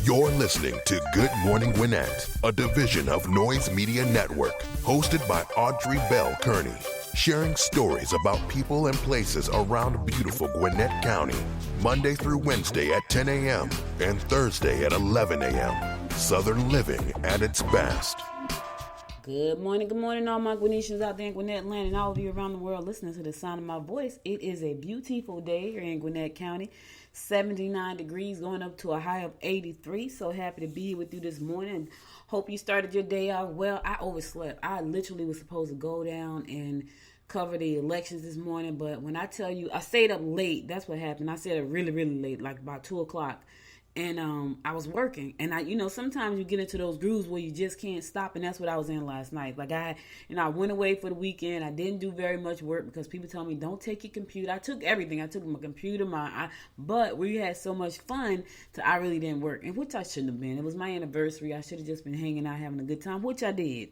You're listening to Good Morning Gwinnett, a division of Noise Media Network, hosted by Audrey Bell Kearney, sharing stories about people and places around beautiful Gwinnett County, Monday through Wednesday at 10 a.m. and Thursday at 11 a.m. Southern living at its best. Good morning, all my Gwinnetians out there in Gwinnett land and all of you around the world listening to the sound of my voice. It is a beautiful day here in Gwinnett County. 79 degrees going up to a high of 83. So happy to be here with you this morning. Hope you started your day out well. I overslept. I literally was supposed to go down and cover the elections this morning. But when I tell you, I stayed up late. That's what happened. I stayed up really, really late, like about 2 o'clock. And I was working, and sometimes you get into those grooves where you just can't stop, and that's what I was in last night. Like I went away for the weekend. I didn't do very much work because people tell me don't take your computer. I took everything. I took my computer, but we had so much fun that I really didn't work, and which I shouldn't have been. It was my anniversary. I should have just been hanging out, having a good time, which I did.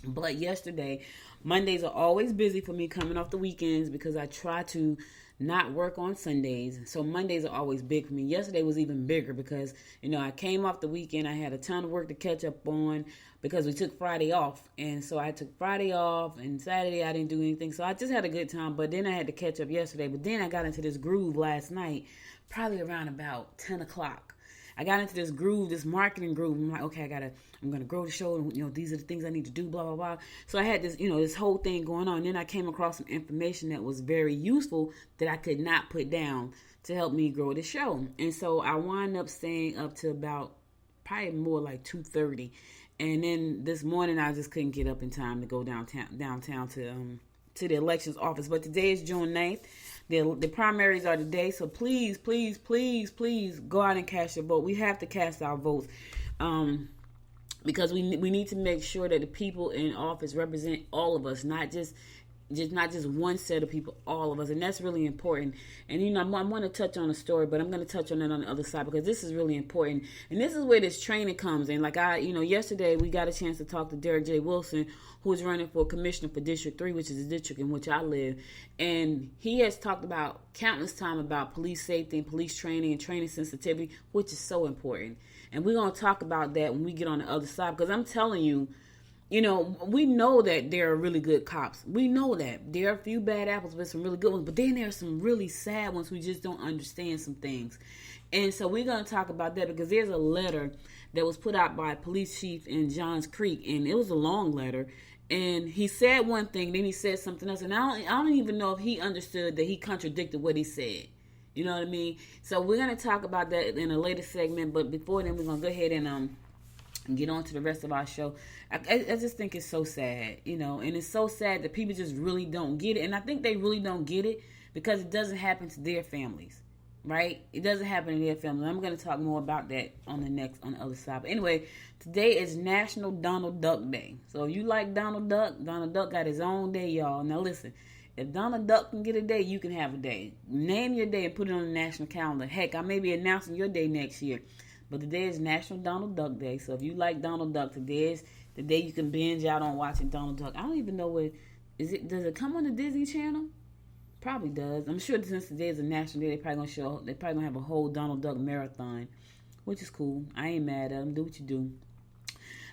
But yesterday, Mondays are always busy for me coming off the weekends because I try to not work on Sundays. So Mondays are always big for me. Yesterday was even bigger because, I came off the weekend. I had a ton of work to catch up on because we took Friday off. And so I took Friday off, and Saturday I didn't do anything. So I just had a good time. But then I had to catch up yesterday. But then I got into this groove last night, probably around about 10 o'clock. I got into this groove, this marketing groove. I'm like, okay, I'm going to grow the show. And, these are the things I need to do, blah, blah, blah. So I had this, this whole thing going on. And then I came across some information that was very useful that I could not put down to help me grow the show. And so I wound up staying up to about probably more like 2:30. And then this morning I just couldn't get up in time to go downtown to the elections office. But today is June 9th. The primaries are today, so please, please, please, please go out and cast your vote. We have to cast our votes because we need to make sure that the people in office represent all of us, not just one set of people, all of us, and that's really important. And I'm going to touch on a story, but I'm going to touch on it on the other side because this is really important, and this is where this training comes in. Like yesterday we got a chance to talk to Derek J. Wilson, who is running for commissioner for District 3, which is the district in which I live, and he has talked about countless time about police safety and police training and training sensitivity, which is so important. And we're going to talk about that when we get on the other side, because I'm telling you, we know that there are really good cops. We know that. There are a few bad apples, but some really good ones. But then there are some really sad ones who just don't understand some things. And so we're going to talk about that because there's a letter that was put out by a police chief in Johns Creek. And it was a long letter. And he said one thing, then he said something else. And I don't even know if he understood that he contradicted what he said. You know what I mean? So we're going to talk about that in a later segment. But before then, we're going to go ahead and get on to the rest of our show. I just think it's so sad, and it's so sad that people just really don't get it. And I think they really don't get it because it doesn't happen to their families, right? It doesn't happen to their family. I'm going to talk more about that on the other side. But anyway, today is National Donald Duck Day. So if you like Donald Duck got his own day, y'all. Now listen, if Donald Duck can get a day, you can have a day. Name your day and put it on the national calendar. Heck, I may be announcing your day next year. But today is National Donald Duck Day. So if you like Donald Duck, today is the day you can binge out on watching Donald Duck. I don't even know does it come on the Disney Channel? Probably does. I'm sure since today is a national day, they're probably gonna have a whole Donald Duck marathon, which is cool. I ain't mad at them. Do what you do.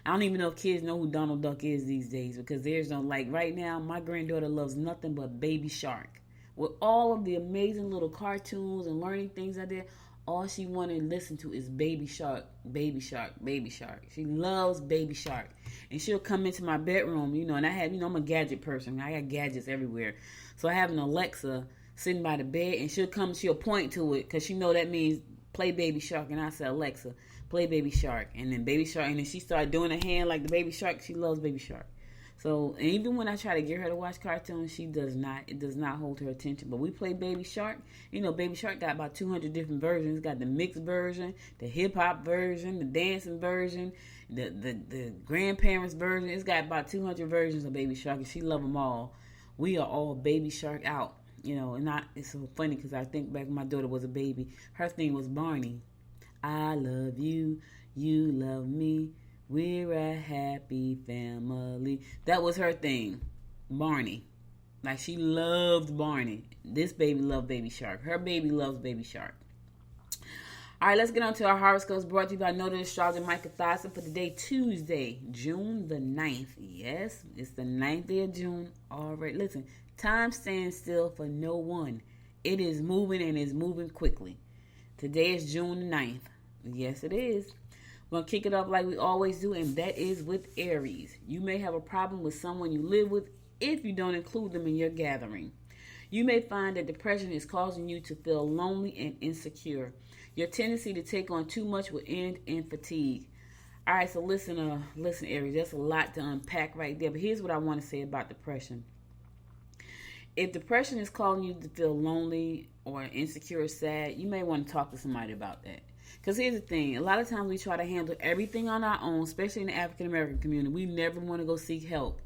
I don't even know if kids know who Donald Duck is these days because there's no, like right now, my granddaughter loves nothing but Baby Shark. With all of the amazing little cartoons and learning things out there, all she wanted to listen to is Baby Shark, Baby Shark, Baby Shark. She loves Baby Shark. And she'll come into my bedroom, and I have, I'm a gadget person. I got gadgets everywhere. So I have an Alexa sitting by the bed, and she'll point to it because she know that means play Baby Shark. And I say, Alexa, play Baby Shark. And then Baby Shark, and then she started doing a hand like the Baby Shark. She loves Baby Shark. So, and even when I try to get her to watch cartoons, it does not hold her attention. But we play Baby Shark. Baby Shark got about 200 different versions. Got the mixed version, the hip-hop version, the dancing version, the grandparents version. It's got about 200 versions of Baby Shark, and she love them all. We are all Baby Shark out, and it's so funny because I think back when my daughter was a baby, her thing was Barney. I love you, you love me. We're a happy family. That was her thing, Barney. Like, she loved Barney. This baby loved Baby Shark. Her baby loves Baby Shark. All right, let's get on to our horoscopes brought to you by Noted Astrologer Michael Thomson for today, Tuesday, June the 9th. Yes, it's the 9th day of June already. Listen, time stands still for no one. It is moving and is moving quickly. Today is June the 9th. Yes, it is. We're going to kick it off like we always do, and that is with Aries. You may have a problem with someone you live with if you don't include them in your gathering. You may find that depression is causing you to feel lonely and insecure. Your tendency to take on too much will end in fatigue. All right, so listen, Aries. That's a lot to unpack right there. But here's what I want to say about depression. If depression is causing you to feel lonely or insecure or sad, you may want to talk to somebody about that. Because here's the thing. A lot of times we try to handle everything on our own, especially in the African-American community. We never want to go seek help.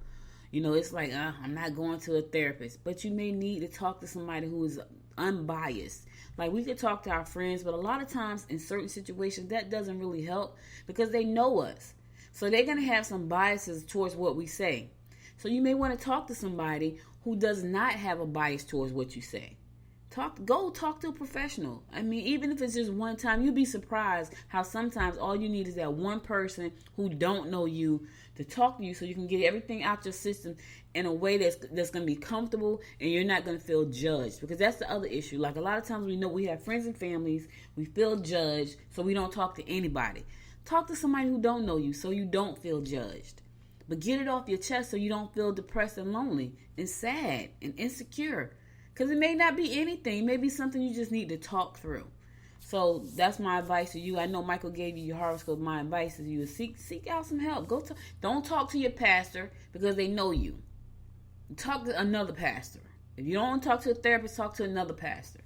You know, it's like, I'm not going to a therapist. But you may need to talk to somebody who is unbiased. Like, we could talk to our friends, but a lot of times in certain situations, that doesn't really help because they know us. So they're going to have some biases towards what we say. So you may want to talk to somebody who does not have a bias towards what you say. Go talk to a professional. I mean, even if it's just one time, you'll be surprised how sometimes all you need is that one person who don't know you to talk to you so you can get everything out your system in a way that's going to be comfortable and you're not going to feel judged. Because that's the other issue. Like, a lot of times we know we have friends and families, we feel judged, so we don't talk to anybody. Talk to somebody who don't know you so you don't feel judged. But get it off your chest so you don't feel depressed and lonely and sad and insecure. Because it may not be anything. It may be something you just need to talk through. So that's my advice to you. I know Michael gave you your horoscope. My advice to you is seek out some help. Don't talk to your pastor because they know you. Talk to another pastor. If you don't want to talk to a therapist, talk to another pastor.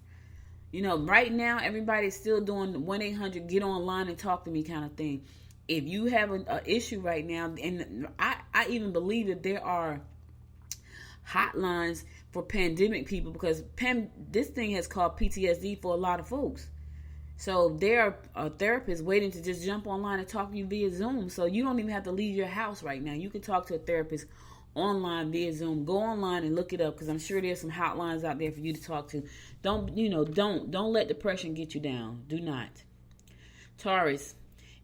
You know, right now, everybody's still doing the 1-800 get online and talk to me kind of thing. If you have an issue right now, and I even believe that there are hotlines for pandemic people because this thing has caused PTSD for a lot of folks. So there are therapists waiting to just jump online and talk to you via Zoom. So you don't even have to leave your house right now. You can talk to a therapist online via Zoom. Go online and look it up because I'm sure there's some hotlines out there for you to talk to. Don't let depression get you down. Do not. Taurus,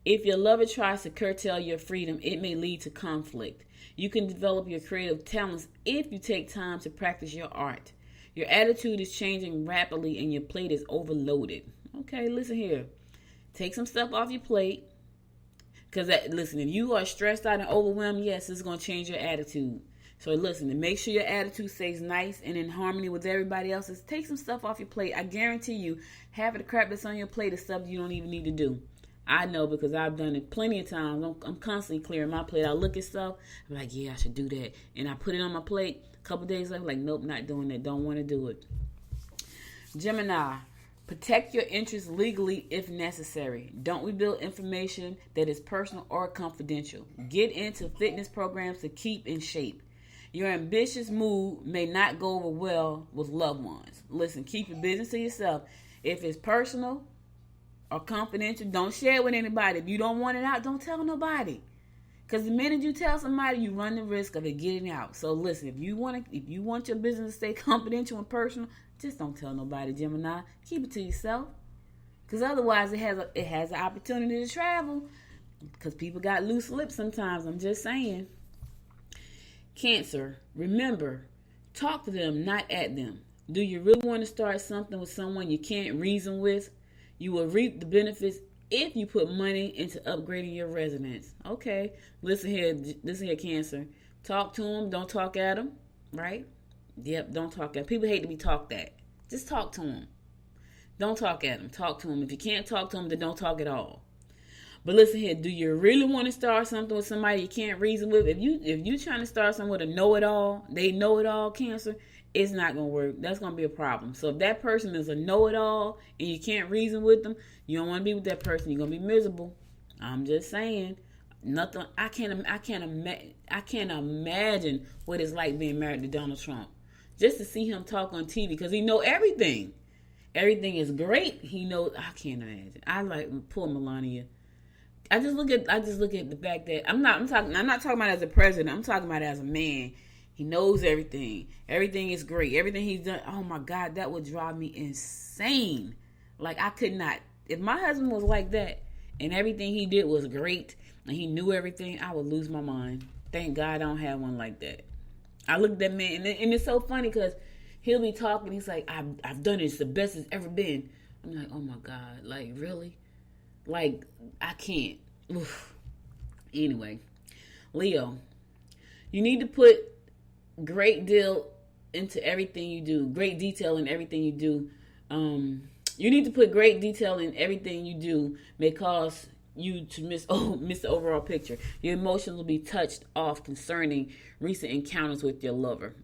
if your lover tries to curtail your freedom, it may lead to conflict. You can develop your creative talents if you take time to practice your art. Your attitude is changing rapidly and your plate is overloaded. Okay, listen here. Take some stuff off your plate. Because, listen, if you are stressed out and overwhelmed, yes, it's going to change your attitude. So, listen, to make sure your attitude stays nice and in harmony with everybody else's, take some stuff off your plate. I guarantee you, half of the crap that's on your plate is stuff you don't even need to do. I know because I've done it plenty of times. I'm constantly clearing my plate. I look at stuff. I'm like, yeah, I should do that. And I put it on my plate. A couple days later, I'm like, nope, not doing that. Don't want to do it. Gemini, protect your interests legally if necessary. Don't reveal information that is personal or confidential. Get into fitness programs to keep in shape. Your ambitious mood may not go over well with loved ones. Listen, keep your business to yourself. If it's personal or confidential, don't share it with anybody. If you don't want it out, don't tell nobody. Because the minute you tell somebody, you run the risk of it getting out. So listen, if you want your business to stay confidential and personal, just don't tell nobody, Gemini. Keep it to yourself. Because otherwise, it has an opportunity to travel. Because people got loose lips sometimes. I'm just saying. Cancer, remember, talk to them, not at them. Do you really want to start something with someone you can't reason with? You will reap the benefits if you put money into upgrading your residence. Okay, listen here, Cancer. Talk to them, don't talk at them, right? Yep, don't talk at them. People hate to be talked at. Just talk to them. Don't talk at them. Talk to them. If you can't talk to them, then don't talk at all. But listen here, do you really want to start something with somebody you can't reason with? If you trying to start something with a know-it-all, they know-it-all, Cancer, it's not going to work. That's going to be a problem. So if that person is a know-it-all and you can't reason with them, you don't want to be with that person. You're going to be miserable. I'm just saying. Nothing. I can't imagine what it's like being married to Donald Trump. Just to see him talk on TV because he know everything. Everything is great. He knows. I can't imagine. I like poor Melania. I just look at the fact that I'm not talking about as a president. I'm talking about as a man. He knows everything. Everything is great. Everything he's done. Oh my God, that would drive me insane. Like I could not if my husband was like that and everything he did was great and he knew everything, I would lose my mind. Thank God I don't have one like that. I look at that man, and it's so funny because he'll be talking. He's like, I've done it. It's the best it's ever been. I'm like, oh my God, like really? Like, I can't. Oof. Anyway, Leo, you need to put great deal into everything you do. Great detail in everything you do. You need to put great detail in everything you do may cause you to miss the overall picture. Your emotions will be touched off concerning recent encounters with your lover.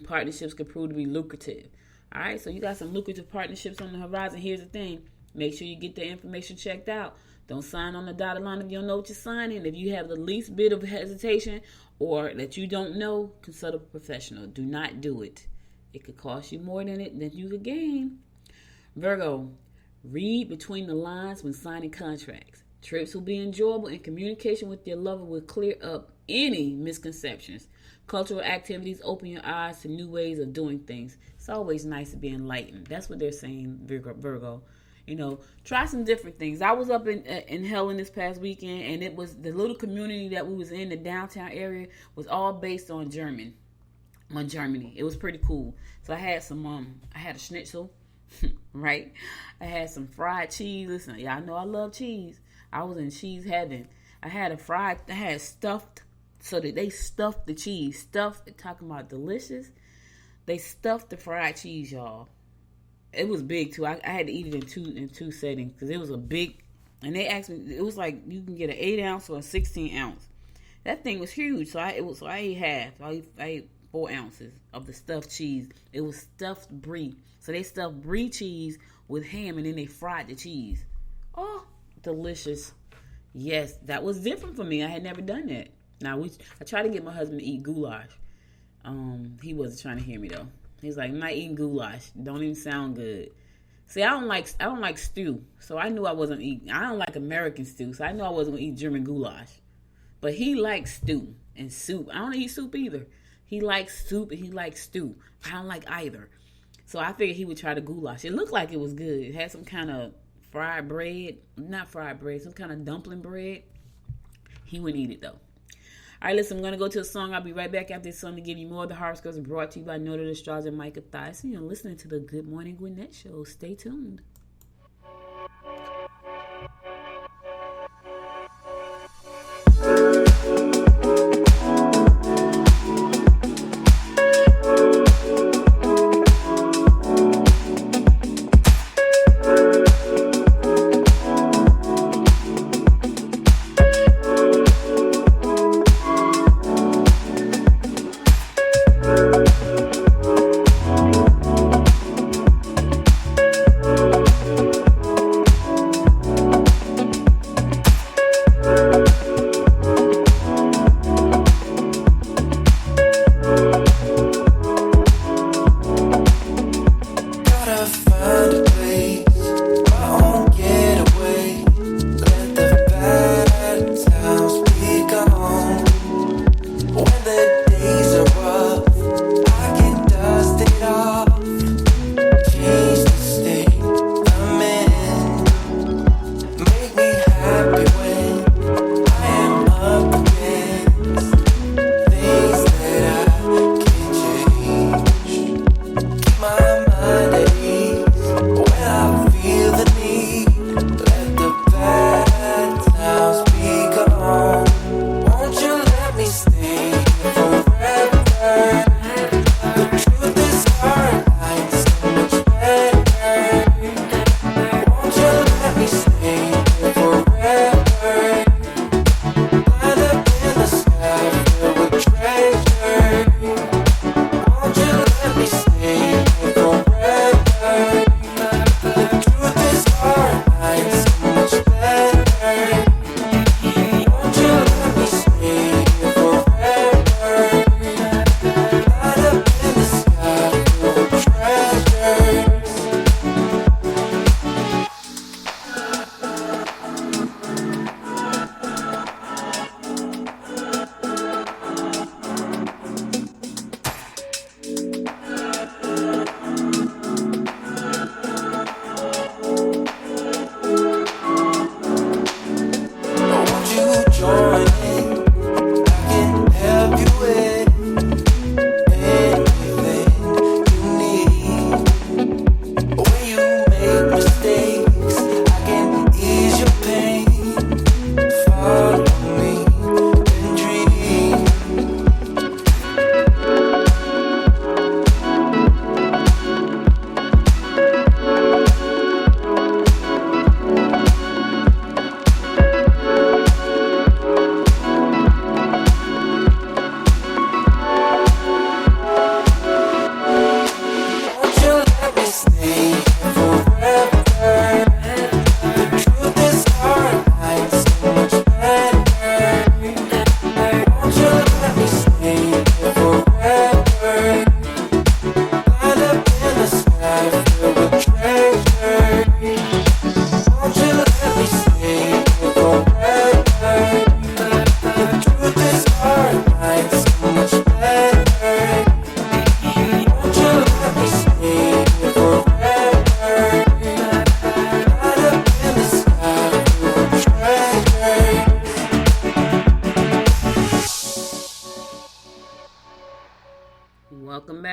Partnerships could prove to be lucrative. All right, so you got some lucrative partnerships on the horizon. Here's the thing. Make sure you get the information checked out. Don't sign on the dotted line if you don't know what you're signing. If you have the least bit of hesitation or that you don't know, consult a professional. Do not do it. It could cost you more than you could gain. Virgo, read between the lines when signing contracts. Trips will be enjoyable and communication with your lover will clear up any misconceptions. Cultural activities open your eyes to new ways of doing things. It's always nice to be enlightened. That's what they're saying, Virgo. You know, try some different things. I was up in Helen this past weekend, and it was the little community that we was in, the downtown area, was all based on Germany. It was pretty cool. So I had I had a schnitzel, right? I had some fried cheese. Listen, y'all know I love cheese. I was in cheese heaven. I had stuffed, so that they stuffed the cheese. Talking about delicious. They stuffed the fried cheese, y'all. It was big too. I had to eat it in two settings because it was a big. And they asked me, it was like you can get an 8 ounce or a 16 ounce. That thing was huge. So I ate half. I ate 4 ounces of the stuffed cheese. It was stuffed brie. So they stuffed brie cheese with ham and then they fried the cheese. Oh, delicious. Yes, that was different for me. I had never done that. Now I tried to get my husband to eat goulash. He wasn't trying to hear me though. He's like, I'm not eating goulash. Don't even sound good. See, I don't like stew. So I knew I wasn't eating. I don't like American stew. So I knew I wasn't going to eat German goulash. But he likes stew and soup. I don't eat soup either. He likes soup and he likes stew. I don't like either. So I figured he would try the goulash. It looked like it was good. It had some kind of fried bread. Not fried bread. Some kind of dumpling bread. He wouldn't eat it though. All right, listen, I'm going to go to a song. I'll be right back after this song to give you more of the horoscopes brought to you by Noted Astrologer Micah Thyssen. You're listening to the Good Morning Gwinnett Show. Stay tuned.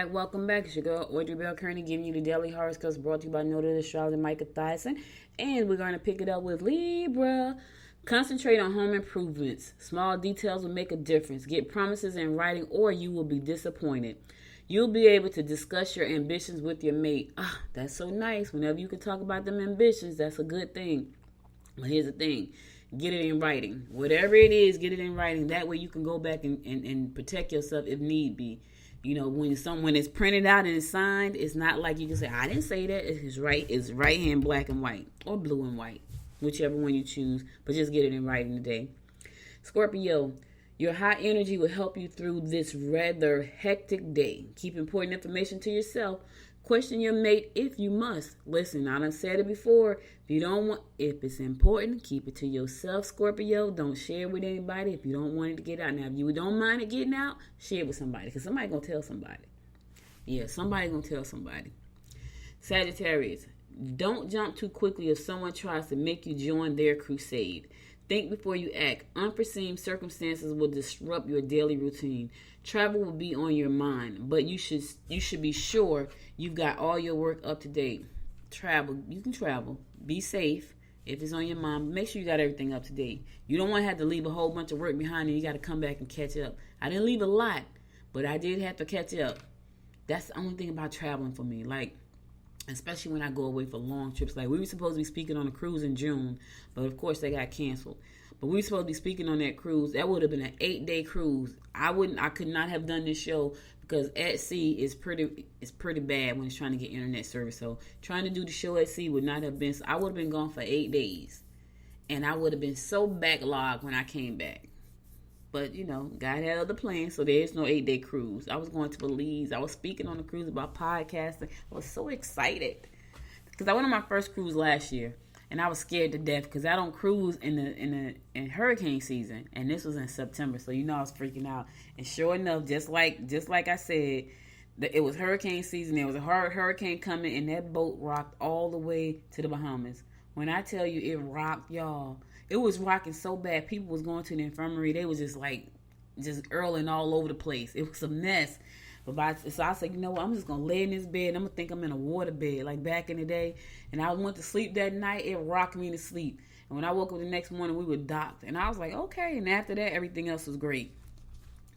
Welcome back. It's your girl, Audrey Bell Kearney, giving you the daily horoscopes brought to you by noted astrologer Micah Thyssen. And we're going to pick it up with Libra. Concentrate on home improvements. Small details will make a difference. Get promises in writing or you will be disappointed. You'll be able to discuss your ambitions with your mate. That's so nice. Whenever you can talk about them ambitions, that's a good thing. But here's the thing. Get it in writing. Whatever it is, get it in writing. That way you can go back and protect yourself if need be. You know, when it's printed out and it's signed, it's not like you can say, I didn't say that. It's right here in black and white or blue and white, whichever one you choose. But just get it in writing today. Scorpio, your high energy will help you through this rather hectic day. Keep important information to yourself. Question your mate if you must. Listen, I done said it before. If it's important, keep it to yourself, Scorpio. Don't share it with anybody if you don't want it to get out. Now, if you don't mind it getting out, share it with somebody. Because somebody going to tell somebody. Yeah, somebody going to tell somebody. Sagittarius, don't jump too quickly if someone tries to make you join their crusade. Think before you act. Unforeseen circumstances will disrupt your daily routine. Travel will be on your mind, but you should be sure you've got all your work up to date. Travel. You can travel. Be safe if it's on your mind. Make sure you got everything up to date. You don't want to have to leave a whole bunch of work behind and you got to come back and catch up. I didn't leave a lot, but I did have to catch up. That's the only thing about traveling for me. Like, especially when I go away for long trips. Like, we were supposed to be speaking on a cruise in June, but of course they got canceled. But we were supposed to be speaking on that cruise. That would have been an 8-day cruise. I could not have done this show because at sea is pretty bad when it's trying to get internet service. So trying to do the show at sea would not have been. I would have been gone for 8 days, and I would have been so backlogged when I came back. But, you know, God had other plans, so there's no 8-day cruise. I was going to Belize. I was speaking on the cruise about podcasting. I was so excited because I went on my first cruise last year, and I was scared to death because I don't cruise in hurricane season, and this was in September, so you know I was freaking out. And sure enough, just like I said, it was hurricane season. There was a hard hurricane coming, and that boat rocked all the way to the Bahamas. When I tell you it rocked, y'all. It was rocking so bad. People was going to the infirmary. They was just earling all over the place. It was a mess. So I said, you know what? I'm just going to lay in this bed. And I'm going to think I'm in a water bed like back in the day. And I went to sleep that night. It rocked me to sleep. And when I woke up the next morning, we were docked. And I was like, okay. And after that, everything else was great.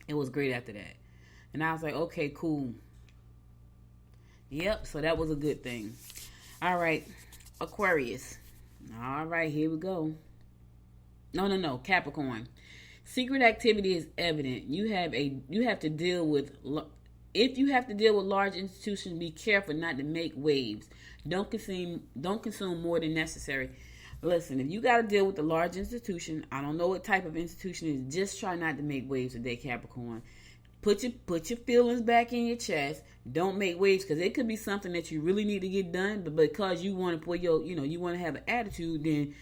It was great after that. And I was like, okay, cool. Yep. So that was a good thing. All right. Aquarius. All right. Here we go. No. Capricorn. Secret activity is evident. If you have to deal with large institutions, be careful not to make waves. Don't consume more than necessary. Listen, if you got to deal with a large institution, I don't know what type of institution it is, just try not to make waves today, Capricorn. Put your feelings back in your chest. Don't make waves because it could be something that you really need to get done, but because you want to put you want to have an attitude, then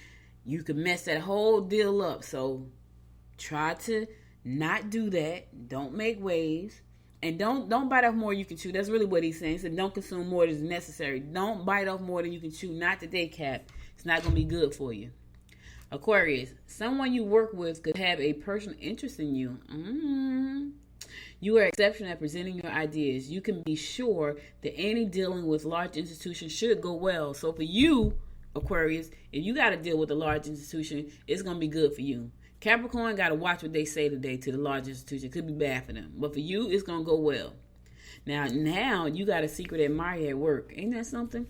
you could mess that whole deal up. So try to not do that. Don't make waves. And don't bite off more than you can chew. That's really what he's saying. He said don't consume more than is necessary. Don't bite off more than you can chew. Not today, Cap. It's not going to be good for you. Aquarius, someone you work with could have a personal interest in you. You are exceptional at presenting your ideas. You can be sure that any dealing with large institutions should go well. So for you, Aquarius, if you got to deal with a large institution, it's going to be good for you. Capricorn got to watch what they say today to the large institution. It could be bad for them. But for you, it's going to go well. Now you got a secret admirer at work. Ain't that something?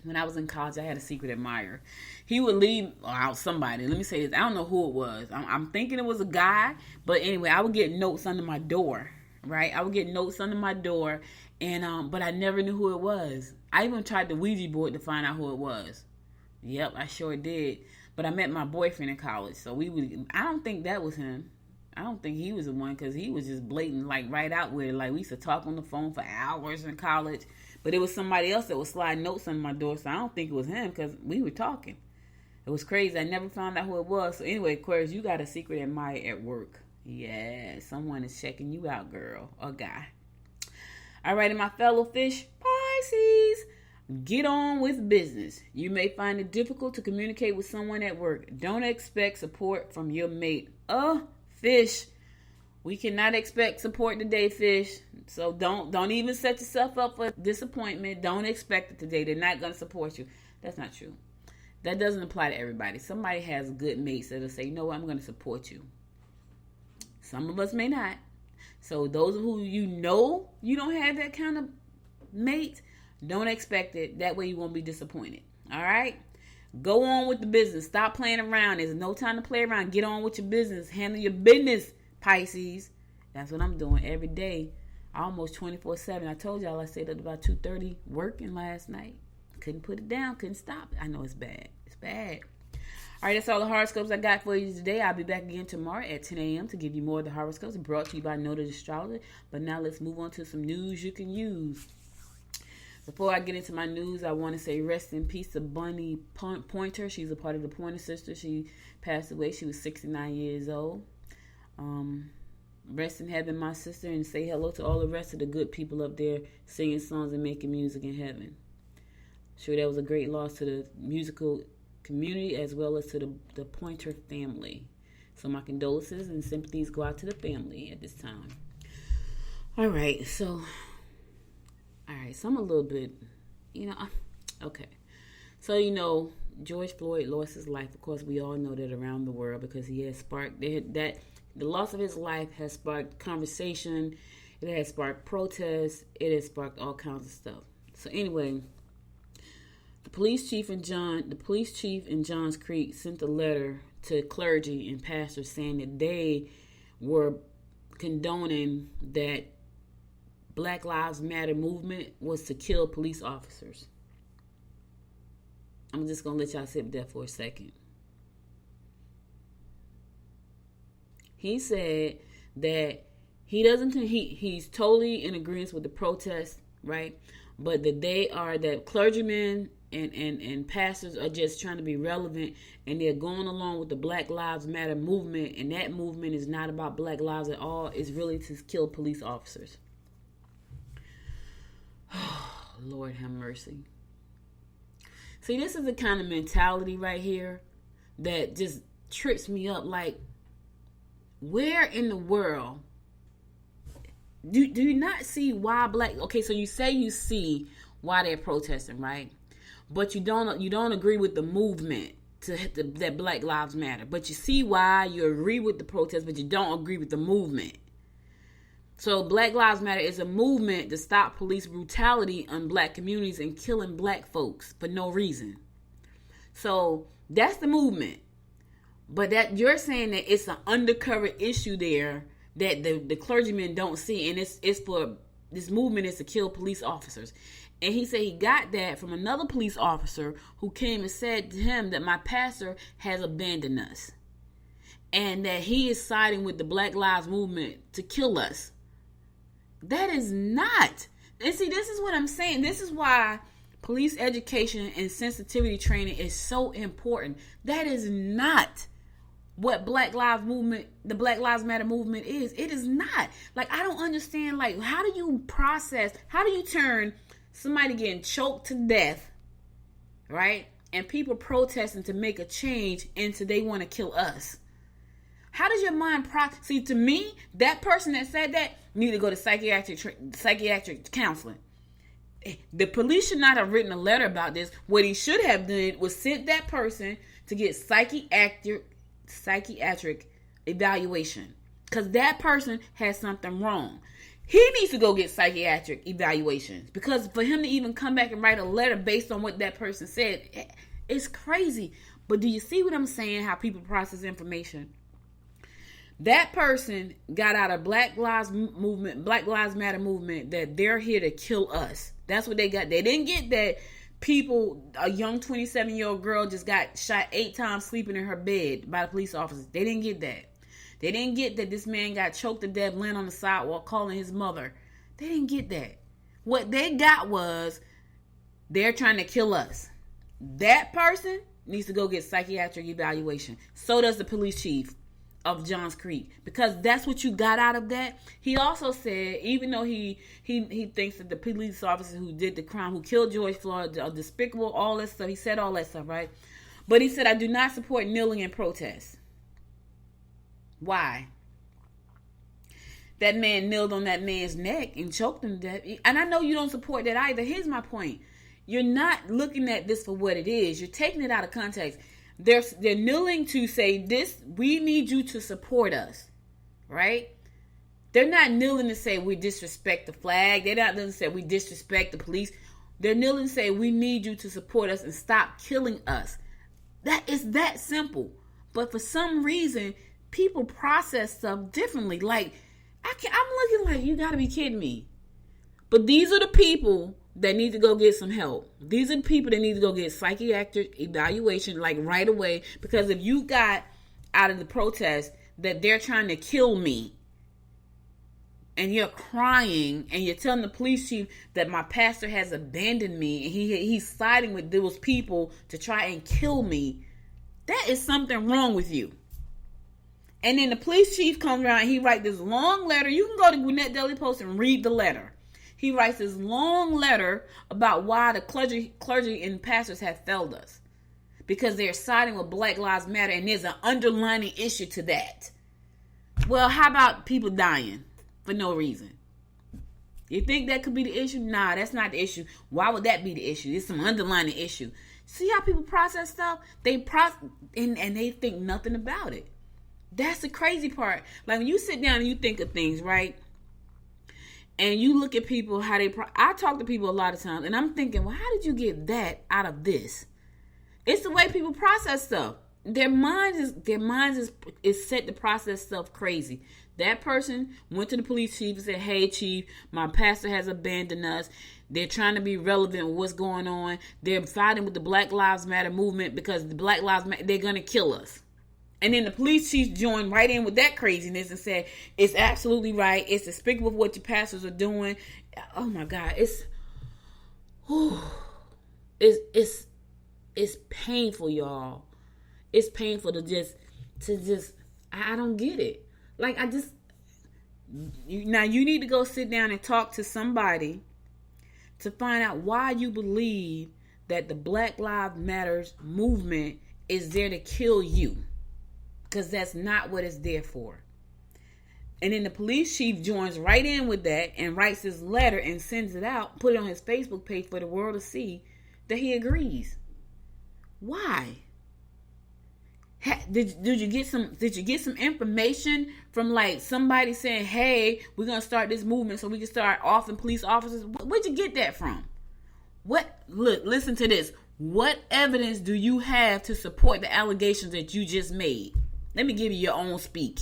When I was in college, I had a secret admirer. He would leave out somebody. Let me say this. I don't know who it was. I'm thinking it was a guy. But anyway, I would get notes under my door. Right? I would get notes under my door. And but I never knew who it was. I even tried the Ouija board to find out who it was. Yep, I sure did. But I met my boyfriend in college, so I don't think that was him. I don't think he was the one because he was just blatant, like right out with it. Like we used to talk on the phone for hours in college, but it was somebody else that was sliding notes on my door, so I don't think it was him because we were talking. It was crazy. I never found out who it was. So anyway, Aquarius, you got a secret admirer at work. Yeah, someone is checking you out, girl or guy. All right, and my fellow fish, Pisces. Get on with business. You may find it difficult to communicate with someone at work. Don't expect support from your mate. Fish. We cannot expect support today, Fish. So don't even set yourself up for disappointment. Don't expect it today. They're not going to support you. That's not true. That doesn't apply to everybody. Somebody has good mates that'll say, you know what, I'm going to support you. Some of us may not. So those who you know you don't have that kind of mate, don't expect it. That way you won't be disappointed. All right? Go on with the business. Stop playing around. There's no time to play around. Get on with your business. Handle your business, Pisces. That's what I'm doing every day. Almost 24/7. I told y'all I stayed up about 2:30 working last night. Couldn't put it down. Couldn't stop it. I know it's bad. It's bad. All right, that's all the horoscopes I got for you today. I'll be back again tomorrow at 10 a.m. to give you more of the horoscopes brought to you by Noted Astrologer. But now let's move on to some news you can use. Before I get into my news, I want to say rest in peace to Bunny Pointer. She's a part of the Pointer Sisters. She passed away. She was 69 years old. Rest in heaven, my sister, and say hello to all the rest of the good people up there singing songs and making music in heaven. Sure, that was a great loss to the musical community as well as to the Pointer family. So my condolences and sympathies go out to the family at this time. All right, so I'm a little bit, okay. So, George Floyd lost his life. Of course, we all know that around the world because he has sparked that. The loss of his life has sparked conversation. It has sparked protests. It has sparked all kinds of stuff. So anyway, the police chief in Johns Creek sent a letter to clergy and pastors saying that they were condoning that Black Lives Matter movement was to kill police officers. I'm just going to let y'all sit with that for a second. He said that he's totally in agreement with the protest, right? But that clergymen and pastors are just trying to be relevant, and they're going along with the Black Lives Matter movement, and that movement is not about Black lives at all. It's really to kill police officers. Lord have mercy. See, this is the kind of mentality right here that just trips me up. Like, where in the world do you not see why okay, so you say you see why they're protesting, right? But you don't agree with the movement that Black Lives Matter. But you see why you agree with the protest, but you don't agree with the movement. So Black Lives Matter is a movement to stop police brutality on black communities and killing black folks for no reason. So that's the movement. But that you're saying that it's an undercover issue there that the clergymen don't see, and it's for this movement is to kill police officers. And he said he got that from another police officer who came and said to him that my pastor has abandoned us, and that he is siding with the Black Lives Movement to kill us. That is not. And see, this is what I'm saying. This is why police education and sensitivity training is so important. That is not what the Black Lives Matter movement is. It is not. Like, I don't understand, like, how do you turn somebody getting choked to death, right? And people protesting to make a change into they want to kill us. How does your mind process? See, to me, that person that said that need to go to psychiatric counseling. The police should not have written a letter about this. What he should have done was sent that person to get psychiatric evaluation, because that person has something wrong. He needs to go get psychiatric evaluations, because for him to even come back and write a letter based on what that person said, it's crazy. But do you see what I'm saying? How people process information? That person got out of Black Lives Matter movement that they're here to kill us. That's what they got. They didn't get that a young 27-year-old girl just got shot 8 times sleeping in her bed by the police officers. They didn't get that. They didn't get that this man got choked to death laying on the sidewalk calling his mother. They didn't get that. What they got was they're trying to kill us. That person needs to go get psychiatric evaluation. So does the police chief of Johns Creek, because that's what you got out of that. He also said, even though he thinks that the police officer who did the crime, who killed George Floyd, are despicable, all that stuff. He said all that stuff, right? But he said, I do not support kneeling in protest. Why? that man knelt on that man's neck and choked him to death. And I know you don't support that either. Here's my point. You're not looking at this for what it is. You're taking it out of context. They're kneeling to say this, we need you to support us, right? They're not kneeling to say we disrespect the flag. They're not kneeling to say we disrespect the police. They're kneeling to say we need you to support us and stop killing us. That is that simple. But for some reason, people process stuff differently. Like, I'm looking like, you gotta be kidding me. But these are the people that need to go get some help. These are the people that need to go get psychiatric evaluation, like right away. Because if you got out of the protest that they're trying to kill me, and you're crying, and you're telling the police chief that my pastor has abandoned me, and he's siding with those people to try and kill me, that is something wrong with you. And then the police chief comes around and he writes this long letter. You can go to Gwinnett Daily Post and read the letter. He writes this long letter about why the clergy and pastors have failed us. Because they're siding with Black Lives Matter, and there's an underlying issue to that. Well, how about people dying for no reason? You think that could be the issue? Nah, that's not the issue. Why would that be the issue? It's some underlying issue. See how people process stuff? They and they think nothing about it. That's the crazy part. Like when you sit down and you think of things, right? And you look at people, how they... I talk to people a lot of times, and I'm thinking, well, how did you get that out of this? It's the way people process stuff. Their minds is set to process stuff crazy. That person went to the police chief and said, hey, chief, my pastor has abandoned us. They're trying to be relevant with what's going on. They're fighting with the Black Lives Matter movement because the Black Lives Matter, they're going to kill us. And then the police chief joined right in with that craziness and said, it's absolutely right. It's despicable what your pastors are doing. Oh my God. It's painful, y'all. It's painful to just, I don't get it. Like, now you need to go sit down and talk to somebody to find out why you believe that the Black Lives Matters movement is there to kill you. Because that's not what it's there for. And then the police chief joins right in with that and writes this letter and sends it out, put it on his Facebook page for the world to see that he agrees. Why? Did you get some information from like somebody saying, hey, we're gonna start this movement so we can start offing police officers? Where'd you get that from? Listen to this. What evidence do you have to support the allegations that you just made? Let me give you your own speak.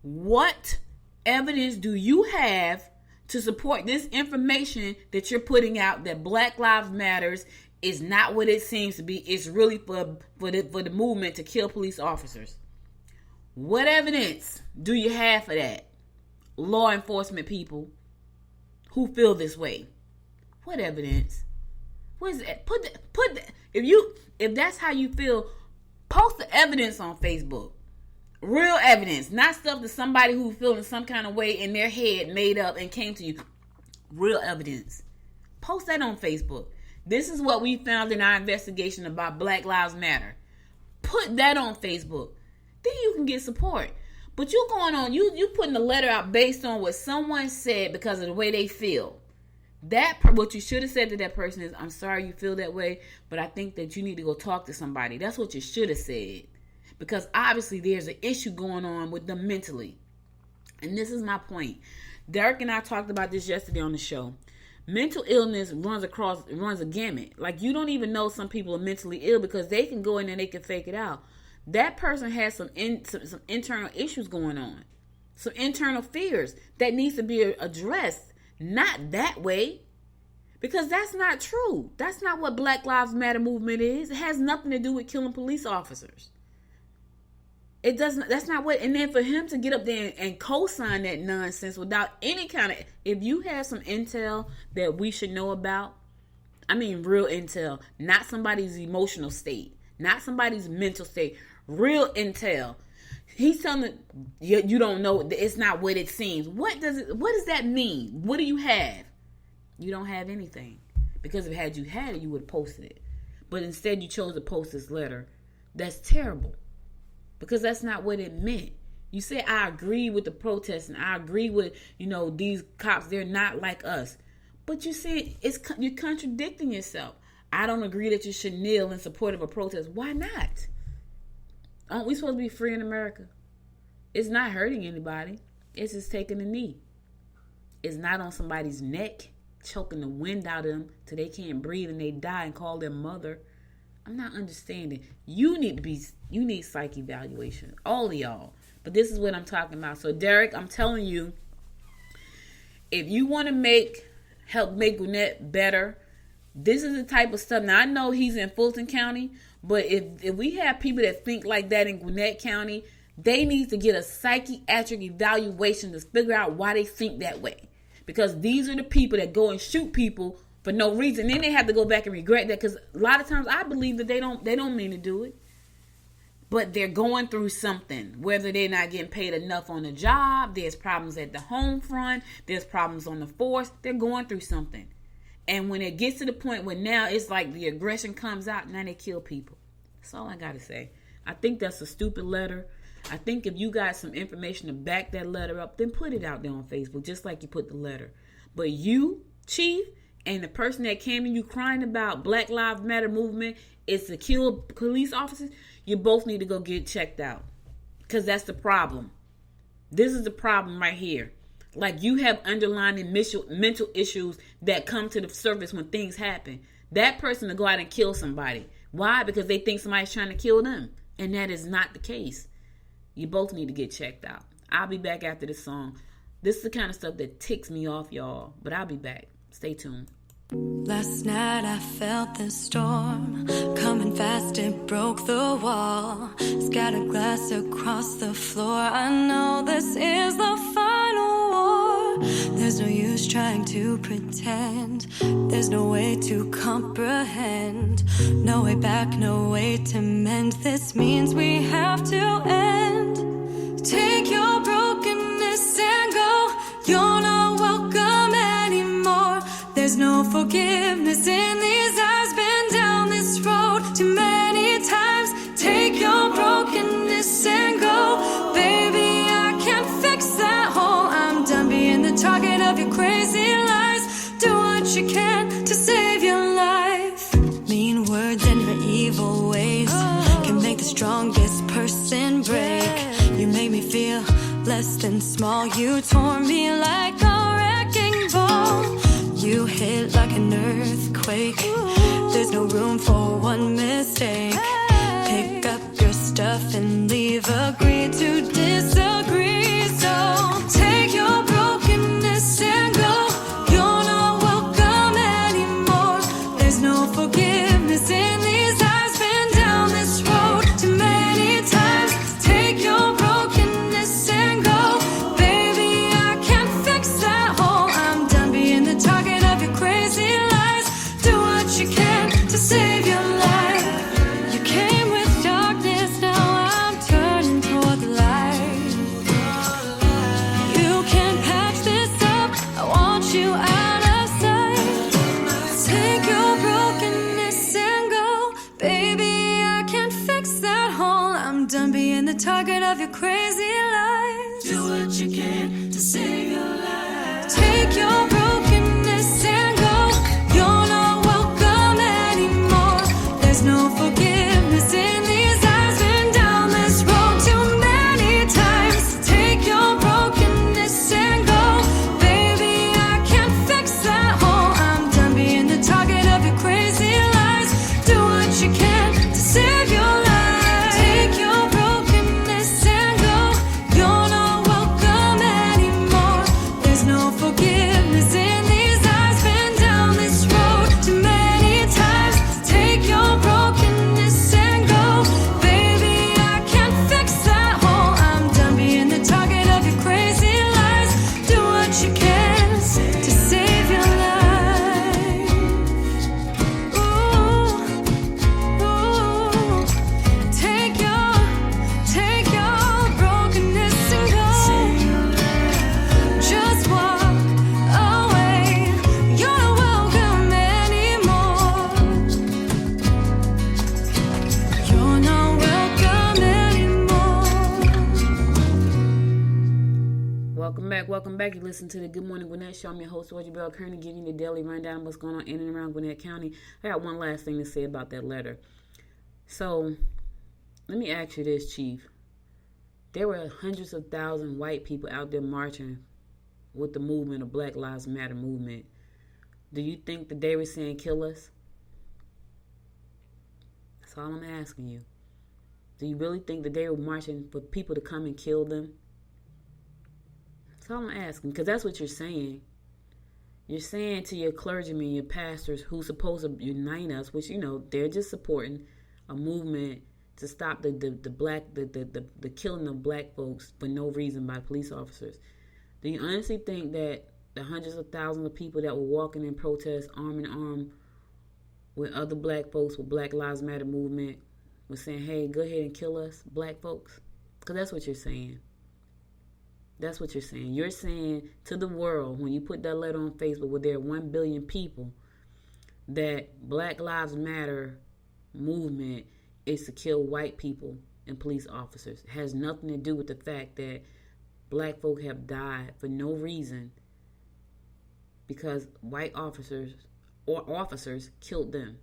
What evidence do you have to support this information that you're putting out that Black Lives Matters is not what it seems to be? It's really for the movement to kill police officers. What evidence do you have for that? Law enforcement people who feel this way. What evidence? What is that? If that's how you feel, post the evidence on Facebook. Real evidence, not stuff that somebody who's feeling some kind of way in their head made up and came to you. Real evidence. Post that on Facebook. This is what we found in our investigation about Black Lives Matter. Put that on Facebook. Then you can get support. But you going on, you putting a letter out based on what someone said because of the way they feel. What you should have said to that person is, I'm sorry you feel that way, but I think that you need to go talk to somebody. That's what you should have said. Because obviously there's an issue going on with them mentally. And this is my point. Derek and I talked about this yesterday on the show. Mental illness runs a gamut. Like, you don't even know some people are mentally ill because they can go in and they can fake it out. That person has some internal issues going on. Some internal fears that needs to be addressed. Not that way. Because that's not true. That's not what Black Lives Matter movement is. It has nothing to do with killing police officers. It doesn't. That's not what. And then for him to get up there and co-sign that nonsense without any kind of. If you have some intel that we should know about, I mean real intel, not somebody's emotional state, not somebody's mental state, real intel. He's telling you don't know. It's not what it seems. What does that mean? What do you have? You don't have anything. Because if had you had it, you would have posted it. But instead, you chose to post this letter. That's terrible. Because that's not what it meant. You say, I agree with the protests and I agree with, these cops, they're not like us. But you say you're contradicting yourself. I don't agree that you should kneel in support of a protest. Why not? Aren't we supposed to be free in America? It's not hurting anybody. It's just taking a knee. It's not on somebody's neck, choking the wind out of them till they can't breathe and they die and call their mother. I'm not understanding. You need psych evaluation. All of y'all. But this is what I'm talking about. So, Derek, I'm telling you, if you want to help make Gwinnett better, this is the type of stuff. Now, I know he's in Fulton County, but if we have people that think like that in Gwinnett County, they need to get a psychiatric evaluation to figure out why they think that way. Because these are the people that go and shoot people for no reason. Then they have to go back and regret that, because a lot of times I believe that they don't mean to do it. But they're going through something, whether they're not getting paid enough on the job, there's problems at the home front, there's problems on the force, they're going through something. And when it gets to the point where now it's like the aggression comes out, now they kill people. That's all I got to say. I think that's a stupid letter. I think if you got some information to back that letter up, then put it out there on Facebook, just like you put the letter. But you, Chief, and the person that came to you crying about Black Lives Matter movement is to kill police officers, you both need to go get checked out. Because that's the problem. This is the problem right here. Like, you have underlying mental issues that come to the surface when things happen. That person will go out and kill somebody. Why? Because they think somebody's trying to kill them. And that is not the case. You both need to get checked out. I'll be back after this song. This is the kind of stuff that ticks me off, y'all. But I'll be back. Stay tuned. Last night I felt the storm coming fast, it broke the wall, scattered glass across the floor. I know this is the final war. There's no use trying to pretend, there's no way to comprehend, no way back, no way to mend. This means we have to end. Take your brokenness and go, you're not welcome anymore. There's no forgiveness in these eyes, been down this road too many times. Take your brokenness and go, baby, I can't fix that hole. I'm done being the target of your crazy lies. Do what you can to save your life. Mean words and your evil ways can make the strongest person break. You made me feel less than small, you tore me like a wrecking ball. You hit like an earthquake. There's no room for one mistake. Pick up your stuff and leave. Agree to disagree. So take your brokenness and go. You're not welcome anymore. There's no forgiveness in these eyes. Been down this road too many times. Take your brokenness and go. Baby, I can't fix that hole. I'm done being the target of your crazy lies. Do what you can to save your life. You came with darkness, now I'm turning toward the light. You can't patch this up, I want you out of sight. Take your brokenness and go, baby, I can't fix that hole. I'm done being the target of your crazy lies. Do what you can to save your life. Take your brokenness and go. You're not welcome anymore. There's no forgiveness in these eyes. Been down this road too many times. Take your brokenness and go. Baby, I can't fix that hole. I'm done being the target of your crazy lies. Do what you can to save your life. Take your brokenness and go. You're not welcome anymore. There's no forgiveness Welcome back. You listen to the Good Morning Gwinnett Show. I'm your host, Audrey Bell Kearney, giving you the daily rundown of what's going on in and around Gwinnett County. I got one last thing to say about that letter. So, let me ask you this, Chief. There were hundreds of thousands of white people out there marching with the movement, the Black Lives Matter movement. Do you think that they were saying kill us? That's all I'm asking you. Do you really think that they were marching for people to come and kill them? That's all I'm asking, because that's what you're saying. You're saying to your clergymen, your pastors, who's supposed to unite us, which, they're just supporting a movement to stop the killing of black folks for no reason by police officers. Do you honestly think that the hundreds of thousands of people that were walking in protest arm in arm with other black folks with Black Lives Matter movement was saying, hey, go ahead and kill us, black folks? Because that's what you're saying. That's what you're saying. You're saying to the world, when you put that letter on Facebook where there are 1 billion people, that Black Lives Matter movement is to kill white people and police officers. It has nothing to do with the fact that black folk have died for no reason because white officers or officers killed them.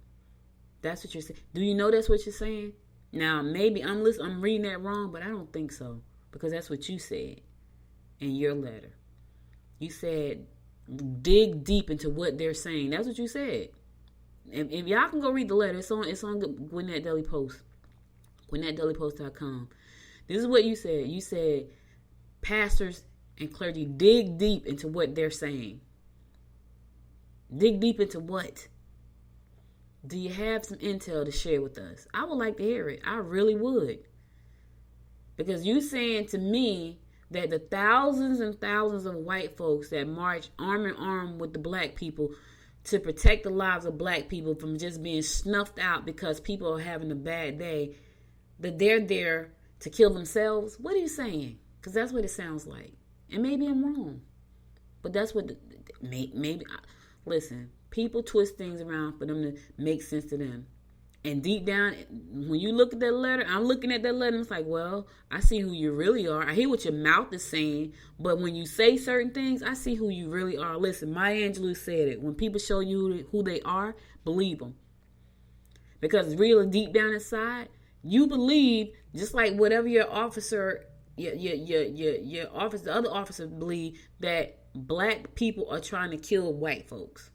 That's what you're saying. Do you know that's what you're saying? Now, maybe I'm reading that wrong, but I don't think so, because that's what you said in your letter. You said dig deep into what they're saying. That's what you said. And if y'all can go read the letter, it's on Gwinnett Daily Post, GwinnettDailyPost.com. This is what you said. You said pastors and clergy dig deep into what they're saying. Dig deep into what? Do you have some intel to share with us? I would like to hear it. I really would. Because you saying to me that the thousands and thousands of white folks that march arm in arm with the black people to protect the lives of black people from just being snuffed out because people are having a bad day, that they're there to kill themselves? What are you saying? Because that's what it sounds like. And maybe I'm wrong. But that's what, maybe, listen, people twist things around for them to make sense to them. And deep down, when you look at that letter, I'm looking at that letter and it's like, well, I see who you really are. I hear what your mouth is saying, but when you say certain things, I see who you really are. Listen, Maya Angelou said it. When people show you who they are, believe them. Because really deep down inside, you believe, just like whatever your officer, your officer, the other officers believe, that black people are trying to kill white folks.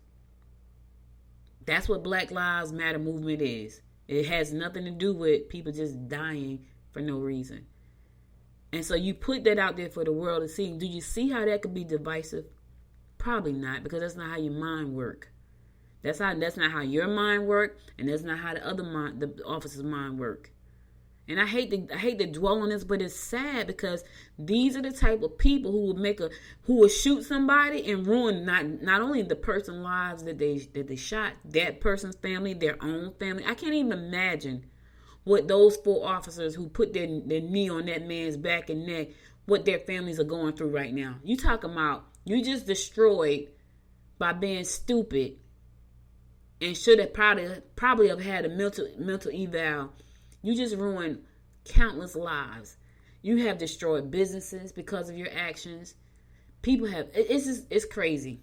That's what Black Lives Matter movement is. It has nothing to do with people just dying for no reason. And so you put that out there for the world to see. Do you see how that could be divisive? Probably not, because that's not how your mind works. That's not how your mind works, and that's not how the officer's mind work. And I hate to dwell on this, but it's sad because these are the type of people who will shoot somebody and ruin not only the person's lives that they shot, that person's family, their own family. I can't even imagine what those 4 officers who put their knee on that man's back and neck, what their families are going through right now. You talking about you just destroyed by being stupid and should have probably have had a mental eval. You just ruined countless lives. You have destroyed businesses because of your actions. People have, it's crazy.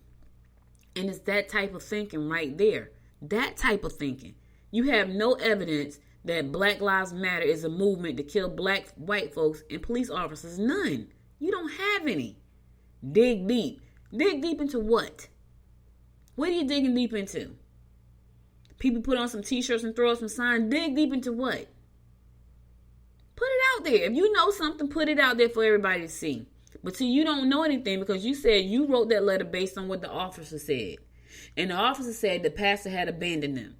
And it's that type of thinking right there. That type of thinking. You have no evidence that Black Lives Matter is a movement to kill white folks and police officers. None. You don't have any. Dig deep. Dig deep into what? What are you digging deep into? People put on some t-shirts and throw up some signs. Dig deep into what? Put it out there. If you know something, put it out there for everybody to see. But see, you don't know anything because you said you wrote that letter based on what the officer said. And the officer said the pastor had abandoned them.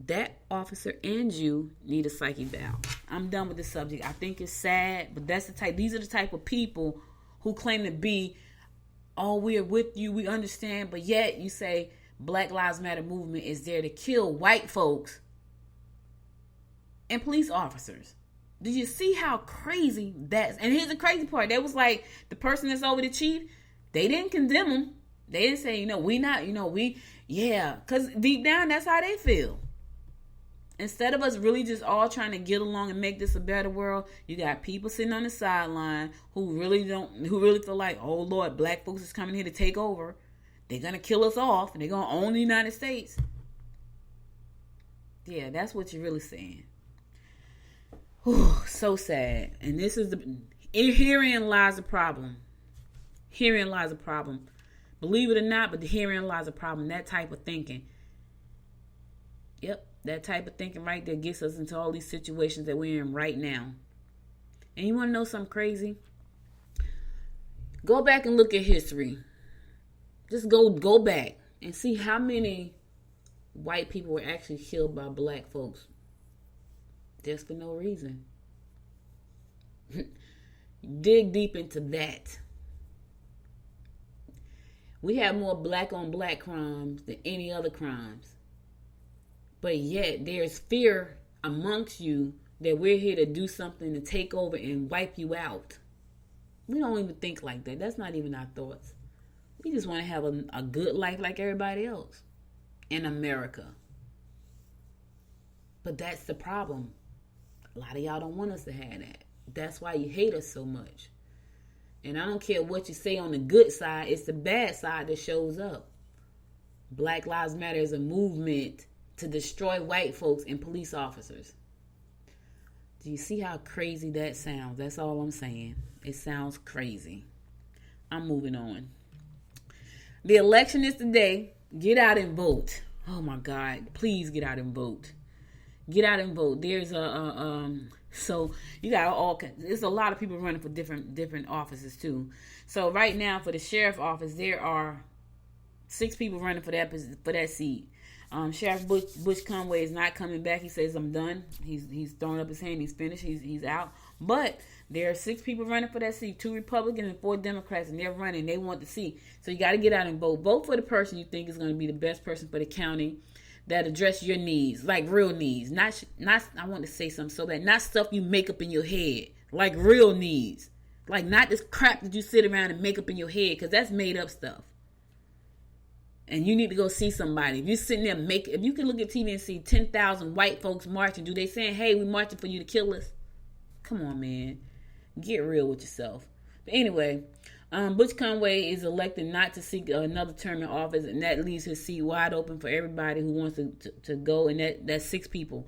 That officer and you need a psyche valve. I'm done with this subject. I think it's sad, but these are the type of people who claim to be, oh, we are with you, we understand, but yet you say Black Lives Matter movement is there to kill white folks and police officers. Did you see how crazy that's? And here's the crazy part. That was like the person that's over the chief. They didn't condemn him. They didn't say, because deep down, that's how they feel. Instead of us really just all trying to get along and make this a better world, you got people sitting on the sideline who really feel like, oh Lord, black folks is coming here to take over. They're going to kill us off and they're going to own the United States. Yeah, that's what you're really saying. Whew, so sad. And herein lies the problem. Herein lies the problem. Believe it or not, but herein lies the problem. That type of thinking. Yep, that type of thinking right there gets us into all these situations that we're in right now. And you want to know something crazy? Go back and look at history. Just go back and see how many white people were actually killed by black folks. Just for no reason. Dig deep into that. We have more black on black crimes than any other crimes. But yet there's fear amongst you that we're here to do something to take over and wipe you out. We don't even think like that. That's not even our thoughts. We just want to have a good life like everybody else in America. But that's the problem. A lot of y'all don't want us to have that. That's why you hate us so much. And I don't care what you say on the good side. It's the bad side that shows up. Black Lives Matter is a movement to destroy white folks and police officers. Do you see how crazy that sounds? That's all I'm saying. It sounds crazy. I'm moving on. The election is today. Get out and vote. Oh my God. Please get out and vote. Get out and vote. There's so you got there's a lot of people running for different offices too. So right now for the sheriff office, there are 6 people running for that seat. Sheriff Butch Conway is not coming back. He says, I'm done. He's throwing up his hand. He's finished. He's out. But there are 6 people running for that seat, 2 Republicans and 4 Democrats, and they're running. They want the seat. So you got to get out and vote. Vote for the person you think is going to be the best person for the county that address your needs, like real needs. Not I want to say something so bad. Not stuff you make up in your head, like real needs. Like not this crap that you sit around and make up in your head, because that's made up stuff. And you need to go see somebody. If you're sitting there, if you can look at TV and see 10,000 white folks marching, do they saying, hey, we marching for you to kill us? Come on, man. Get real with yourself. But anyway, Butch Conway is elected not to seek another term in office, and that leaves his seat wide open for everybody who wants to go, and that's 6 people.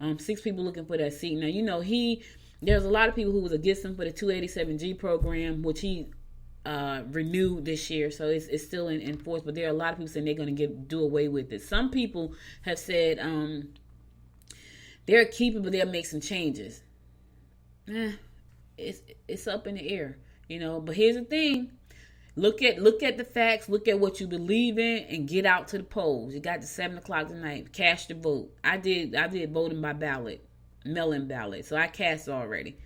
6 people looking for that seat. Now, you know, there's a lot of people who was against him for the 287G program, which he renewed this year, so it's still in force, but there are a lot of people saying they're going to do away with it. Some people have said they're keeping, but they'll make some changes. It's up in the air, you know. But here's the thing: look at the facts, look at what you believe in, and get out to the polls. You got to 7:00 tonight. Cast your vote. I did voting by ballot, mail-in ballot, so I cast already.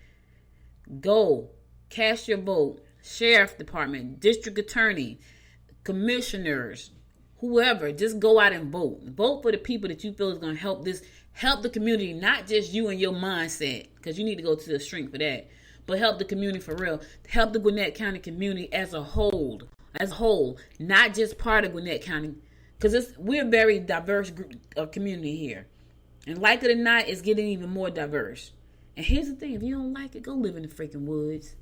Go cast your vote. Sheriff Department, District Attorney, Commissioners, whoever, just go out and vote. Vote for the people that you feel is going to help the community, not just you and your mindset, because you need to go to the shrink for that, but help the community for real. Help the Gwinnett County community as a whole, not just part of Gwinnett County, because we're a very diverse group of community here. And like it or not, it's getting even more diverse. And here's the thing, if you don't like it, go live in the freaking woods.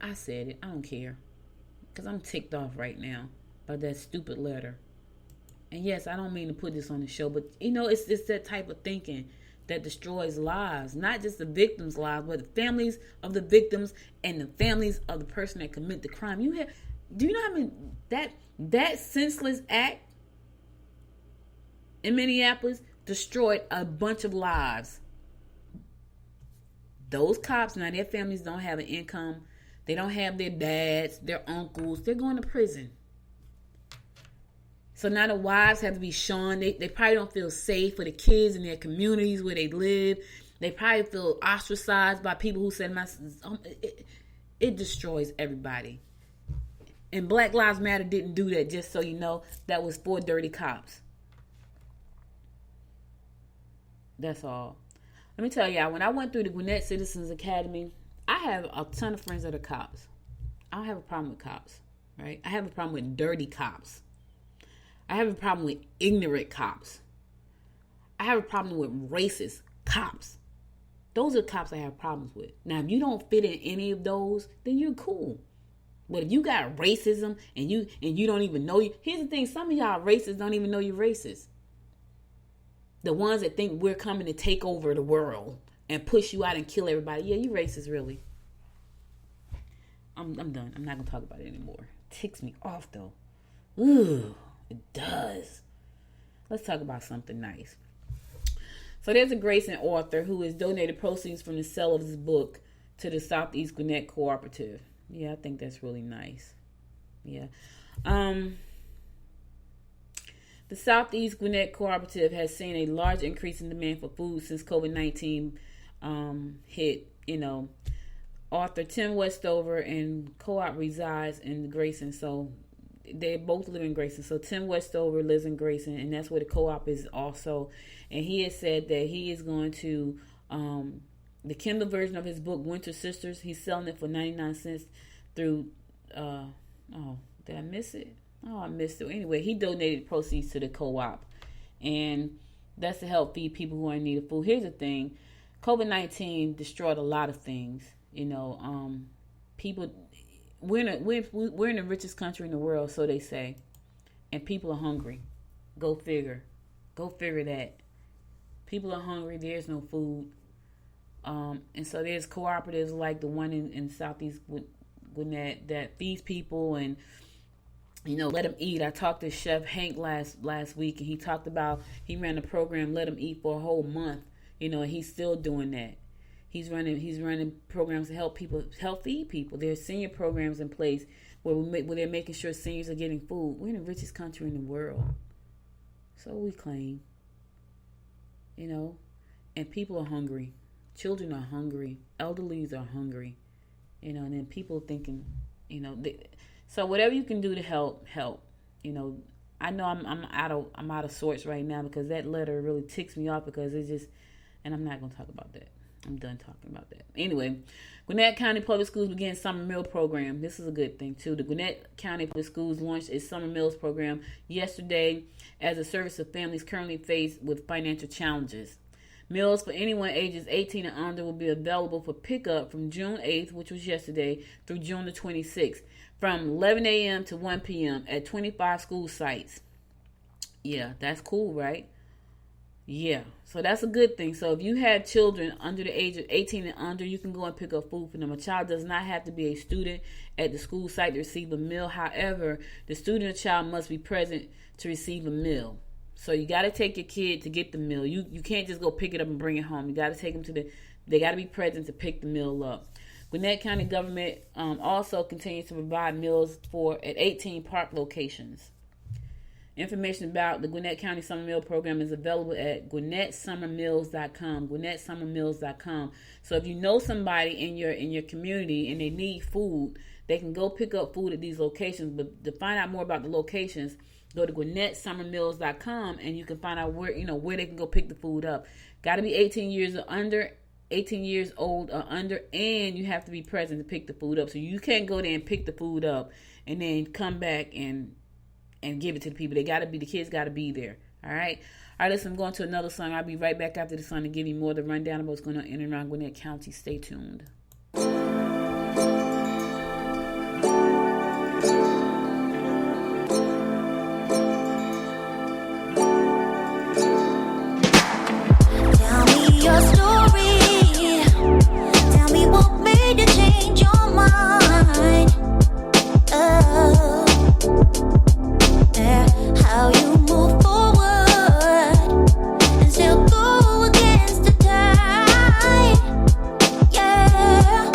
I said it. I don't care. Because I'm ticked off right now by that stupid letter. And yes, I don't mean to put this on the show, but you know, it's that type of thinking that destroys lives. Not just the victims' lives, but the families of the victims and the families of the person that commit the crime. Do you know how many that senseless act in Minneapolis destroyed a bunch of lives? Those cops, now their families don't have an income. They don't have their dads, their uncles. They're going to prison. So now the wives have to be shunned. They probably don't feel safe for the kids in their communities where they live. They probably feel ostracized by people who said, it destroys everybody. And Black Lives Matter didn't do that, just so you know. That was 4 dirty cops. That's all. Let me tell y'all, when I went through the Gwinnett Citizens Academy, I have a ton of friends that are cops. I don't have a problem with cops, right? I have a problem with dirty cops. I have a problem with ignorant cops. I have a problem with racist cops. Those are the cops I have problems with. Now, if you don't fit in any of those, then you're cool. But if you got racism and you don't even know you, here's the thing: some of y'all racists don't even know you're racist. The ones that think we're coming to take over the world and push you out and kill everybody. Yeah, you racist, really. I'm done. I'm not gonna talk about it anymore. It ticks me off though. Ooh, it does. Let's talk about something nice. So there's a Grayson author who has donated proceeds from the sale of his book to the Southeast Gwinnett Cooperative. Yeah, I think that's really nice. Yeah. The Southeast Gwinnett Cooperative has seen a large increase in demand for food since COVID-19 hit. Author Tim Westover and co-op resides in Grayson, so they both live in Grayson. So Tim Westover lives in Grayson, and that's where the co-op is also. And he has said that he is going to the Kindle version of his book Winter Sisters. He's selling it for 99 cents through. Did I miss it? Oh, I missed it. Anyway, he donated proceeds to the co-op, and that's to help feed people who are in need of food. Here's the thing: COVID-19 destroyed a lot of things. People. We're in the richest country in the world, so they say, and people are hungry. Go figure. Go figure that. People are hungry. There's no food, and so there's cooperatives like the one in Southeast Gwinnett that feeds people and let them eat. I talked to Chef Hank last week, and he talked about he ran a program, Let Them Eat, for a whole month. And he's still doing that. He's running programs to help feed people. There's senior programs in place where they're making sure seniors are getting food. We're in the richest country in the world, so we claim. And people are hungry. Children are hungry. Elderlies are hungry. And then people thinking, so whatever you can do to help. I know I'm out of sorts right now because that letter really ticks me off because it's just, and I'm not gonna talk about that. I'm done talking about that. Anyway, Gwinnett County Public Schools began summer meal program. This is a good thing too. The Gwinnett County Public Schools launched its summer meals program yesterday as a service to families currently faced with financial challenges. Meals for anyone ages 18 and under will be available for pickup from June 8th, which was yesterday, through June the 26th, from 11 a.m. to 1 p.m. at 25 school sites. Yeah, that's cool, right? Yeah, so that's a good thing. So if you have children under the age of 18 and under, you can go and pick up food for them. A child does not have to be a student at the school site to receive a meal. However, the student or child must be present to receive a meal. So you got to take your kid to get the meal. You can't just go pick it up and bring it home. You got to take them they got to be present to pick the meal up. Gwinnett County government also continues to provide meals at 18 park locations. Information about the Gwinnett County Summer Meal Program is available at GwinnettSummerMeals.com. GwinnettSummerMeals.com. So if you know somebody in your community and they need food, they can go pick up food at these locations. But to find out more about the locations, go to GwinnettSummerMeals.com and you can find out where they can go pick the food up. Got to be 18 years old or under, and you have to be present to pick the food up. So you can't go there and pick the food up and then come back and give it to the people. The kids got to be there. All right, listen, I'm going to another song. I'll be right back after the song to give you more of the rundown of what's going on in and around Gwinnett County. Stay tuned. Tell me your story. Tell me what made you change your mind. Oh. How you move forward and still go against the tide. Yeah.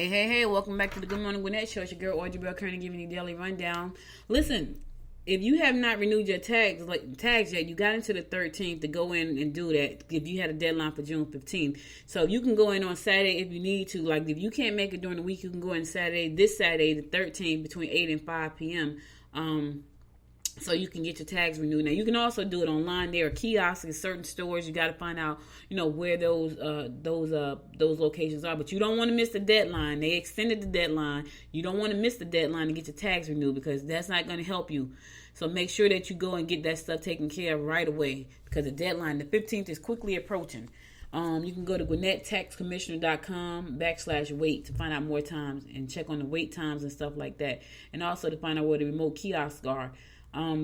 Hey, welcome back to the Good Morning Gwinnett Show. It's your girl, Audrey Bell Kearney, giving you a daily rundown. Listen, if you have not renewed your tags yet, you got into the 13th to go in and do that if you had a deadline for June 15th. So you can go in on Saturday if you need to. Like, if you can't make it during the week, you can go in this Saturday, the 13th, between 8 and 5 p.m., so you can get your tags renewed. Now, you can also do it online. There are kiosks in certain stores. You got to find out, where those locations are. But you don't want to miss the deadline. They extended the deadline. You don't want to miss the deadline to get your tags renewed, because that's not going to help you. So make sure that you go and get that stuff taken care of right away, because the deadline, the 15th, is quickly approaching. You can go to GwinnettTaxCommissioner.com/wait to find out more times and check on the wait times and stuff like that. And also to find out where the remote kiosks are.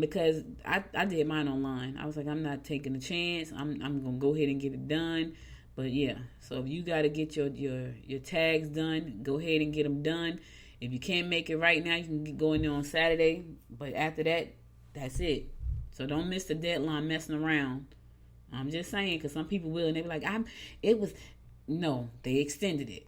Because I did mine online. I was like, I'm not taking a chance. I'm gonna go ahead and get it done. But yeah, so if you got to get your tags done, go ahead and get them done. If you can't make it right now, you can go in there on Saturday. But after that, that's it. So don't miss the deadline messing around. I'm just saying, because some people will, and they be like, they extended it.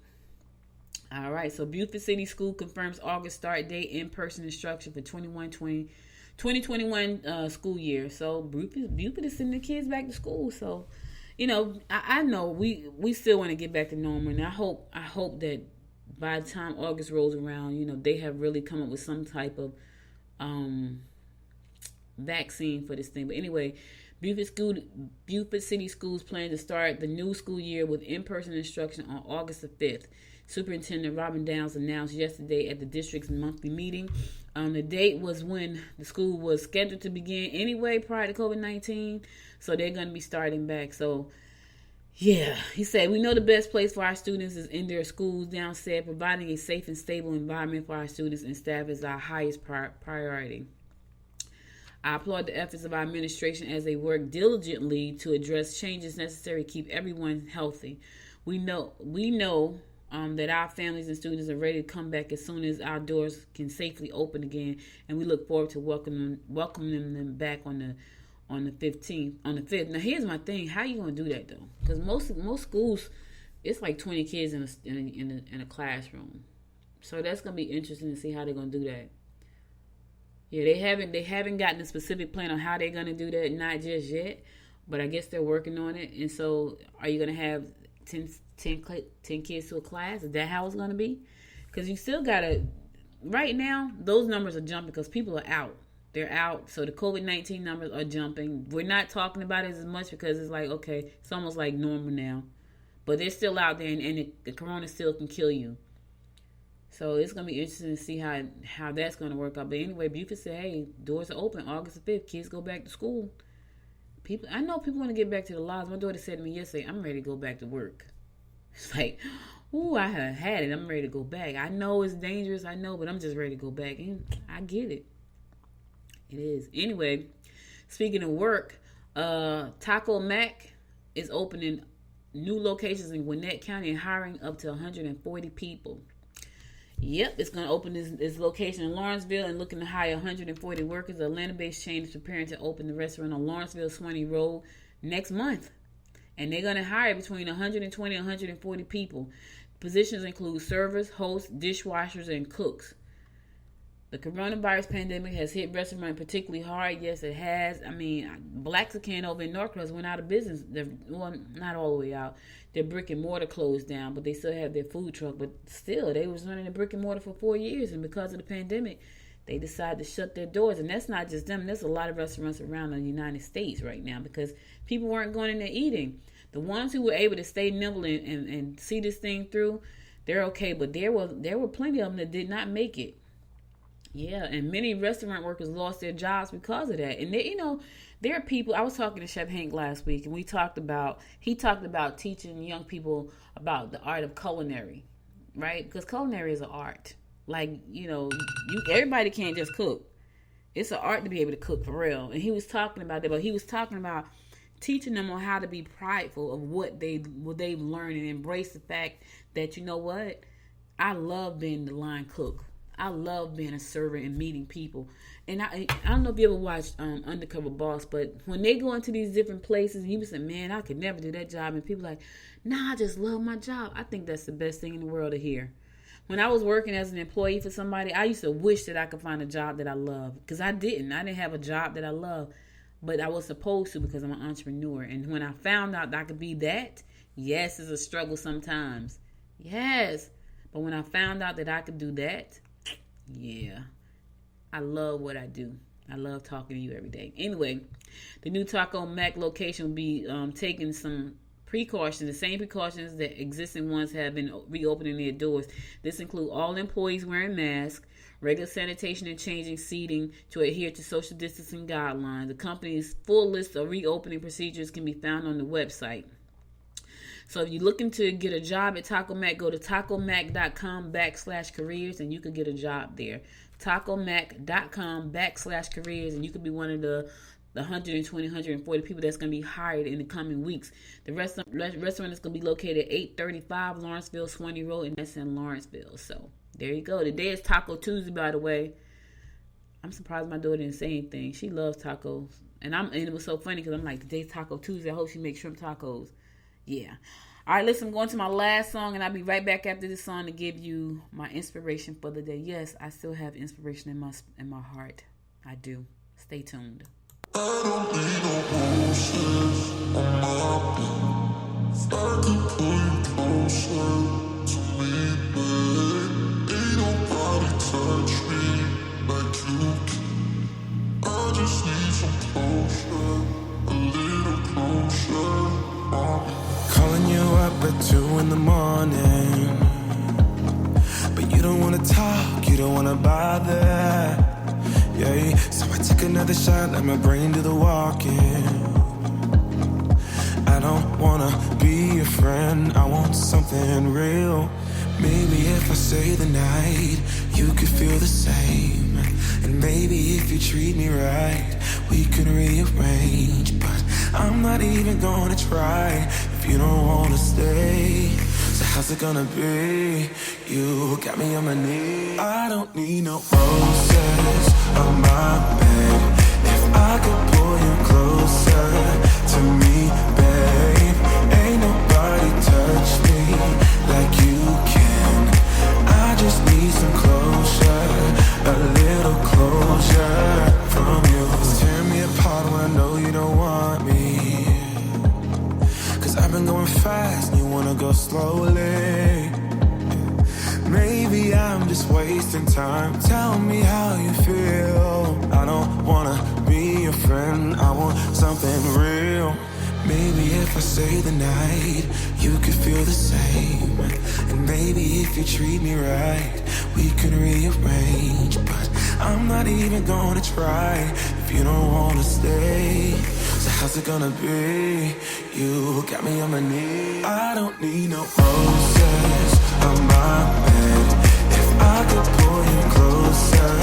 All right, so Beaufort City School confirms August start date, in-person instruction for 2021 school year. So Beaufort is sending the kids back to school. So, I know we still want to get back to normal, and I hope that by the time August rolls around, they have really come up with some type of vaccine for this thing. But anyway, Beaufort City Schools plan to start the new school year with in-person instruction on August the 5th. Superintendent Robin Downs announced yesterday at the district's monthly meeting. The date was when the school was scheduled to begin anyway prior to COVID-19. So they're going to be starting back. So, yeah, he said, we know the best place for our students is in their schools. Downs said providing a safe and stable environment for our students and staff is our highest priority. I applaud the efforts of our administration as they work diligently to address changes necessary to keep everyone healthy. We know that our families and students are ready to come back as soon as our doors can safely open again, and we look forward to welcoming them back on the 15th, on the 5th. Now, here's my thing: how you gonna do that though? Because most schools, it's like 20 kids in a classroom, so that's gonna be interesting to see how they're gonna do that. Yeah, they haven't gotten a specific plan on how they're gonna do that, not just yet, but I guess they're working on it. And so, are you gonna have 10 kids to a class? Is that how it's going to be? Because you still got to, right now, those numbers are jumping because people are out. They're out. So the COVID-19 numbers are jumping. We're not talking about it as much because it's like, okay, it's almost like normal now. But they're still out there, and the corona still can kill you. So it's going to be interesting to see how that's going to work out. But anyway, Beaufort said, hey, doors are open August the 5th. Kids go back to school. I know people want to get back to the lives. My daughter said to me yesterday, I'm ready to go back to work. It's like, ooh, I have had it. I'm ready to go back. I know it's dangerous. I know, but I'm just ready to go back. And I get it. It is. Anyway, speaking of work, Taco Mac is opening new locations in Gwinnett County and hiring up to 140 people. Yep, it's going to open this location in Lawrenceville and looking to hire 140 workers. The Atlanta-based chain is preparing to open the restaurant on Lawrenceville Swanee Road next month. And they're going to hire between 120 and 140 people. Positions include servers, hosts, dishwashers, and cooks. The coronavirus pandemic has hit restaurants particularly hard. Yes, it has. I mean, Blaxican over in Norcross went out of business. Well, not all the way out. Their brick and mortar closed down, but they still have their food truck. But still, they was running a brick and mortar for 4 years, and because of the pandemic, they decided to shut their doors. And that's not just them. There's a lot of restaurants around the United States right now because people weren't going in there eating. The ones who were able to stay nimble and see this thing through, they're okay. But there were plenty of them that did not make it. Yeah, and many restaurant workers lost their jobs because of that. And there are people. I was talking to Chef Hank last week, and he talked about teaching young people about the art of culinary, right? Because culinary is an art. Like, everybody can't just cook. It's an art to be able to cook for real. And he was talking about that, but he was talking about teaching them on how to be prideful of what they've learned and embrace the fact that, you know what, I love being the line cook. I love being a server and meeting people. And I don't know if you ever watched Undercover Boss, but when they go into these different places, and you say, man, I could never do that job. And people are like, nah, I just love my job. I think that's the best thing in the world to hear. when I was working as an employee for somebody, I used to wish that I could find a job that I love, because I didn't have a job that I love, but I was supposed to, because I'm an entrepreneur. And when I found out that I could be that, yes, it's a struggle sometimes. Yes. But when I found out that I could do that, yeah, I love what I do. I love talking to you every day. Anyway, the new Taco Mac location will be taking some precautions, the same precautions that existing ones have been reopening their doors. This includes all employees wearing masks, regular sanitation, and changing seating to adhere to social distancing guidelines. The company's full list of reopening procedures can be found on the website. So if you're looking to get a job at Taco Mac, go to tacomac.com/careers and you can get a job there. tacomac.com/careers, and you could be one of the 120, 140 people that's going to be hired in the coming weeks. The restaurant is going to be located at 835 Lawrenceville Swanee Road, and that's in Lawrenceville. So there you go. Today is Taco Tuesday, by the way. I'm surprised my daughter didn't say anything. She loves tacos. And it was so funny because I'm like, today's Taco Tuesday. I hope she makes shrimp tacos. Yeah. All right, listen, I'm going to my last song, and I'll be right back after this song to give you my inspiration for the day. Yes, I still have inspiration in my heart. I do. Stay tuned. I don't need no roses on my bed. I can pull you closer to me, babe. Ain't nobody touch me like you can. I just need some closure, a little closure. Calling you up at 2 in the morning, but you don't wanna talk, you don't wanna bother. Yeah, so I take another shot, let my brain do the walking. I don't wanna be your friend, I want something real. Maybe if I stay the night, you could feel the same. And maybe if you treat me right, we could rearrange. But I'm not even gonna try if you don't wanna stay. So how's it gonna be? You got me on my knees. I don't need no roses on my bed. If I could pull you closer to me, babe. Ain't nobody touch me like you can. I just need some closure, a little closure from you. Tear me apart when I know you don't want me. Cause I've been going fast and you wanna go slowly. Maybe I'm just wasting time. Tell me how you feel. I don't wanna be your friend, I want something real. Maybe if I stay the night, you could feel the same. And maybe if you treat me right, we could rearrange. But I'm not even gonna try if you don't wanna stay. So how's it gonna be? You got me on my knees. I don't need no roses on my bed. If I could pull you closer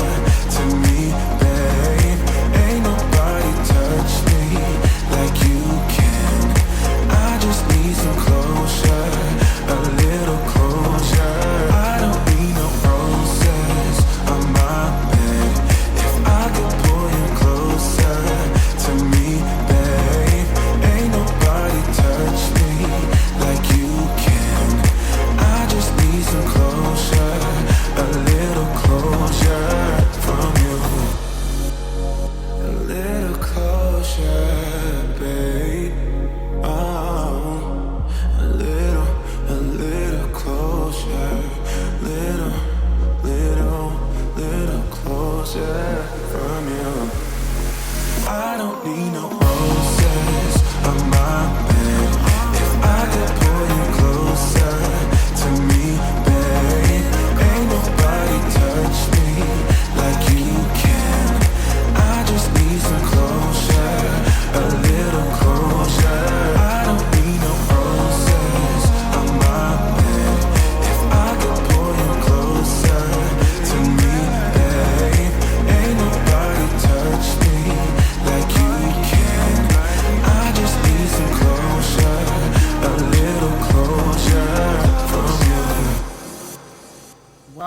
to me, babe. Ain't nobody touch me like you can. I just need some closure, a little closure. I don't need no roses on my bed. If I could pull you closer to me, babe. Ain't nobody touch me like you can. I just need some closure, a little closure from you.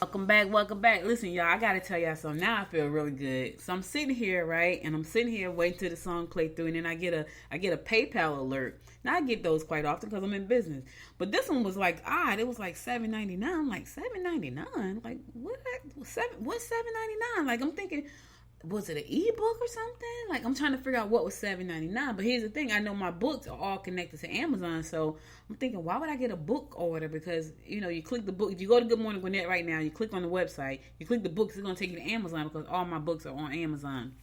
Welcome back. Listen, y'all, I gotta tell y'all something. Now I feel really good. So I'm sitting here, right, and I'm sitting here waiting till the song play through, and then I get a PayPal alert. Now I get those quite often because I'm in business, but this one was like odd. It was like $7.99. I'm like $7.99. Like what's $7.99? Like I'm thinking, was it an ebook or something? Like I'm trying to figure out what was $7.99. But here's the thing: I know my books are all connected to Amazon, so I'm thinking, why would I get a book order? Because you click the book. If you go to Good Morning Gwinnett right now, you click on the website, you click the books, it's gonna take you to Amazon because all my books are on Amazon.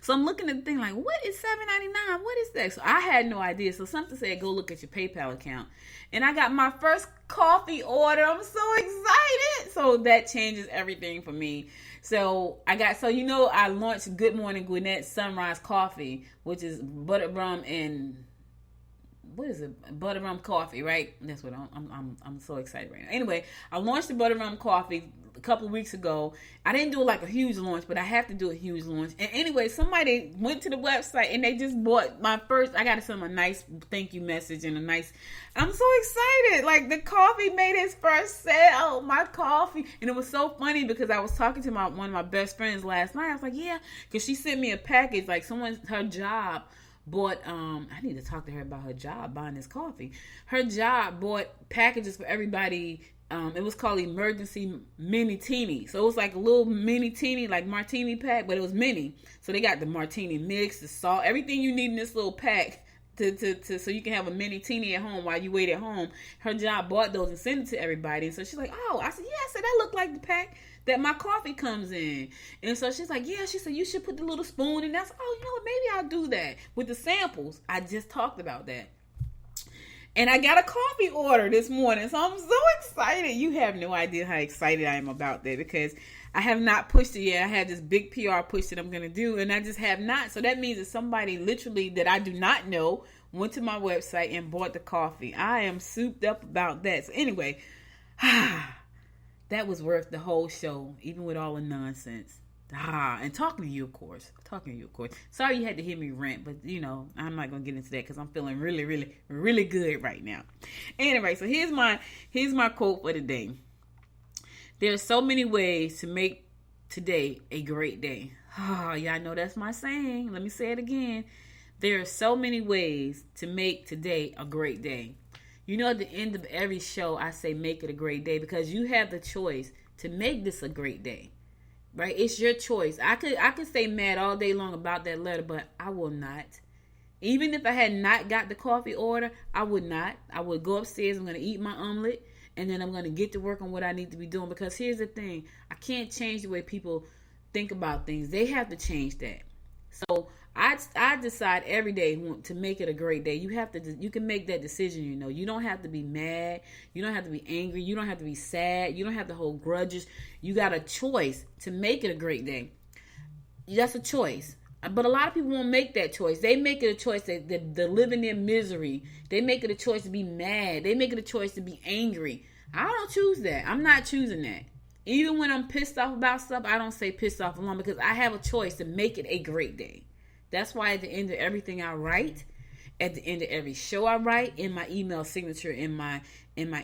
So I'm looking at the thing like, what is $7.99? What is that? So I had no idea. So something said, go look at your PayPal account. And I got my first coffee order. I'm so excited. So that changes everything for me. So I launched Good Morning Gwinnett Sunrise Coffee, which is butter rum and what is it? Butter rum coffee, right? That's what I'm so excited right now. Anyway, I launched the butter rum coffee a couple of weeks ago. I didn't do like a huge launch, but I have to do a huge launch. And anyway, somebody went to the website and they just bought my first. I got to send them a nice thank you message and I'm so excited. Like the coffee made its first sale, my coffee. And it was so funny because I was talking to one of my best friends last night. I was like, yeah, because she sent me a package, like her job bought, I need to talk to her about her job buying this coffee. Her job bought packages for everybody. It was called Emergency Mini Teeny. So it was like a little mini teeny, like martini pack, but it was mini. So they got the martini mix, the salt, everything you need in this little pack to so you can have a mini teeny at home while you wait at home. Her job bought those and sent it to everybody. And so she's like, oh, I said, yeah, I said, that looked like the pack that my coffee comes in. And so she's like, yeah, she said, you should put the little spoon in. That's, oh, you know what, maybe I'll do that. With the samples, I just talked about that. And I got a coffee order this morning. So I'm so excited. You have no idea how excited I am about that because I have not pushed it yet. I have this big PR push that I'm going to do, and I just have not. So that means that somebody literally that I do not know went to my website and bought the coffee. I am souped up about that. So anyway, that was worth the whole show, even with all the nonsense. And talking to you, of course. Sorry you had to hear me rant, but I'm not gonna get into that because I'm feeling really, really, really good right now. Anyway, so here's my quote for today. There are so many ways to make today a great day. Y'all know that's my saying. Let me say it again. There are so many ways to make today a great day. At the end of every show, I say make it a great day because you have the choice to make this a great day. Right? It's your choice. I could stay mad all day long about that letter, but I will not. Even if I had not got the coffee order, I would not. I would go upstairs. I'm going to eat my omelet, and then I'm going to get to work on what I need to be doing. Because here's the thing. I can't change the way people think about things. They have to change that. So I decide every day to make it a great day. You can make that decision. You don't have to be mad. You don't have to be angry. You don't have to be sad. You don't have to hold grudges. You got a choice to make it a great day. That's a choice. But a lot of people won't make that choice. They make it a choice that they live in their misery. They make it a choice to be mad. They make it a choice to be angry. I don't choose that. I'm not choosing that. Even when I'm pissed off about stuff, I don't say pissed off alone because I have a choice to make it a great day. That's why at the end of everything I write, at the end of every show I write, in my email signature, in my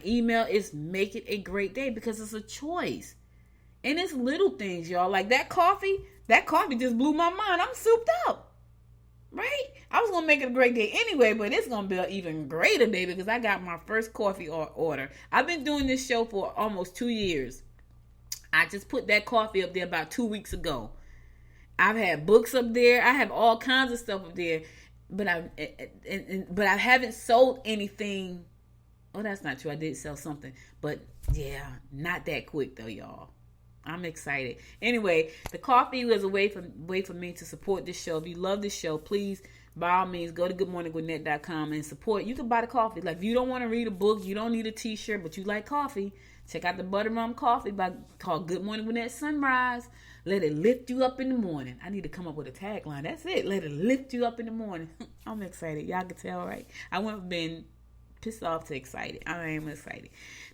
email, is make it a great day because it's a choice. And it's little things, y'all. Like that coffee just blew my mind. I'm souped up. Right? I was going to make it a great day anyway, but it's going to be an even greater day because I got my first coffee order. I've been doing this show for almost 2 years. I just put that coffee up there about 2 weeks ago. I've had books up there. I have all kinds of stuff up there, but I haven't sold anything. Oh, that's not true. I did sell something, but yeah, not that quick though, y'all. I'm excited. Anyway, the coffee was a way for me to support this show. If you love this show, please, by all means, go to goodmorninggwinnett.com and support. You can buy the coffee. Like if you don't want to read a book, you don't need a t-shirt, but you like coffee, check out the Butter Rum Coffee called Good Morning Gwinnett Sunrise. Let it lift you up in the morning. I need to come up with a tagline. That's it. Let it lift you up in the morning. I'm excited. Y'all can tell, right? I went from being pissed off to excited. I am excited.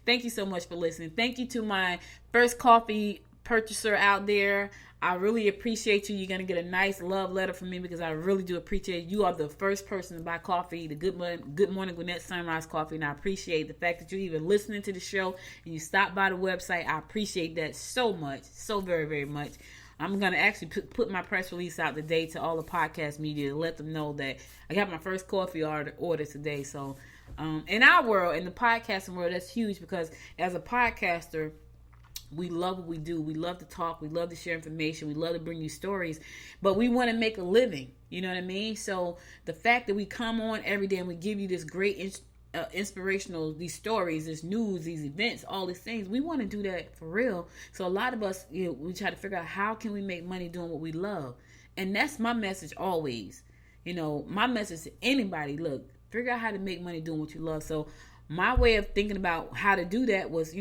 Thank you so much for listening. Thank you to my first coffee purchaser out there, I really appreciate you. You're going to get a nice love letter from me because I really do appreciate it. You are the first person to buy coffee, the Good Morning Gwinnett Sunrise Coffee, and I appreciate the fact that you're even listening to the show and you stop by the website. I appreciate that so much, so very, very much. I'm going to actually put my press release out today to all the podcast media to let them know that I got my first coffee order today. So in our world, in the podcasting world, that's huge because as a podcaster, we love what we do. We love to talk. We love to share information. We love to bring you stories. But we want to make a living. You know what I mean? So the fact that we come on every day and we give you this great inspirational, these stories, this news, these events, all these things, we want to do that for real. So a lot of us, we try to figure out how can we make money doing what we love. And that's my message always. My message to anybody, look, figure out how to make money doing what you love. So my way of thinking about how to do that was,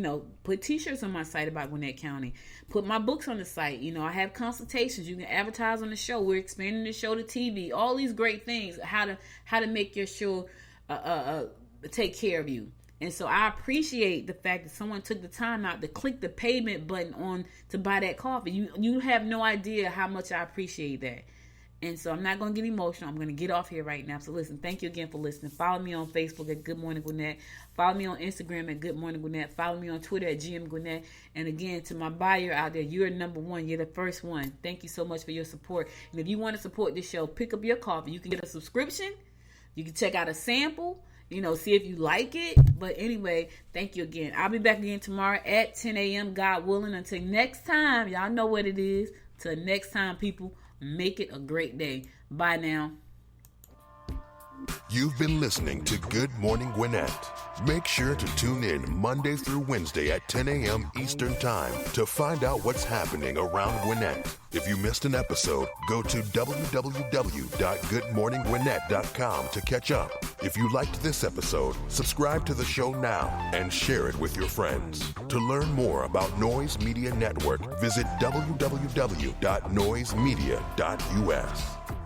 put t-shirts on my site about Gwinnett County, put my books on the site. I have consultations. You can advertise on the show. We're expanding the show to TV, all these great things, how to make your show take care of you. And so I appreciate the fact that someone took the time out to click the payment button on to buy that coffee. You have no idea how much I appreciate that. And so I'm not going to get emotional. I'm going to get off here right now. So listen, thank you again for listening. Follow me on Facebook at Good Morning Gwinnett. Follow me on Instagram at Good Morning Gwinnett. Follow me on Twitter at GM Gwinnett. And again, to my buyer out there, you're number one. You're the first one. Thank you so much for your support. And if you want to support this show, pick up your coffee. You can get a subscription. You can check out a sample. See if you like it. But anyway, thank you again. I'll be back again tomorrow at 10 a.m., God willing. Until next time, y'all know what it is. Till next time, people, make it a great day. Bye now. You've been listening to Good Morning Gwinnett. Make sure to tune in Monday through Wednesday at 10 a.m. Eastern Time to find out what's happening around Gwinnett. If you missed an episode, go to www.goodmorninggwinnett.com to catch up. If you liked this episode, subscribe to the show now and share it with your friends. To learn more about Noise Media Network, visit www.noisemedia.us.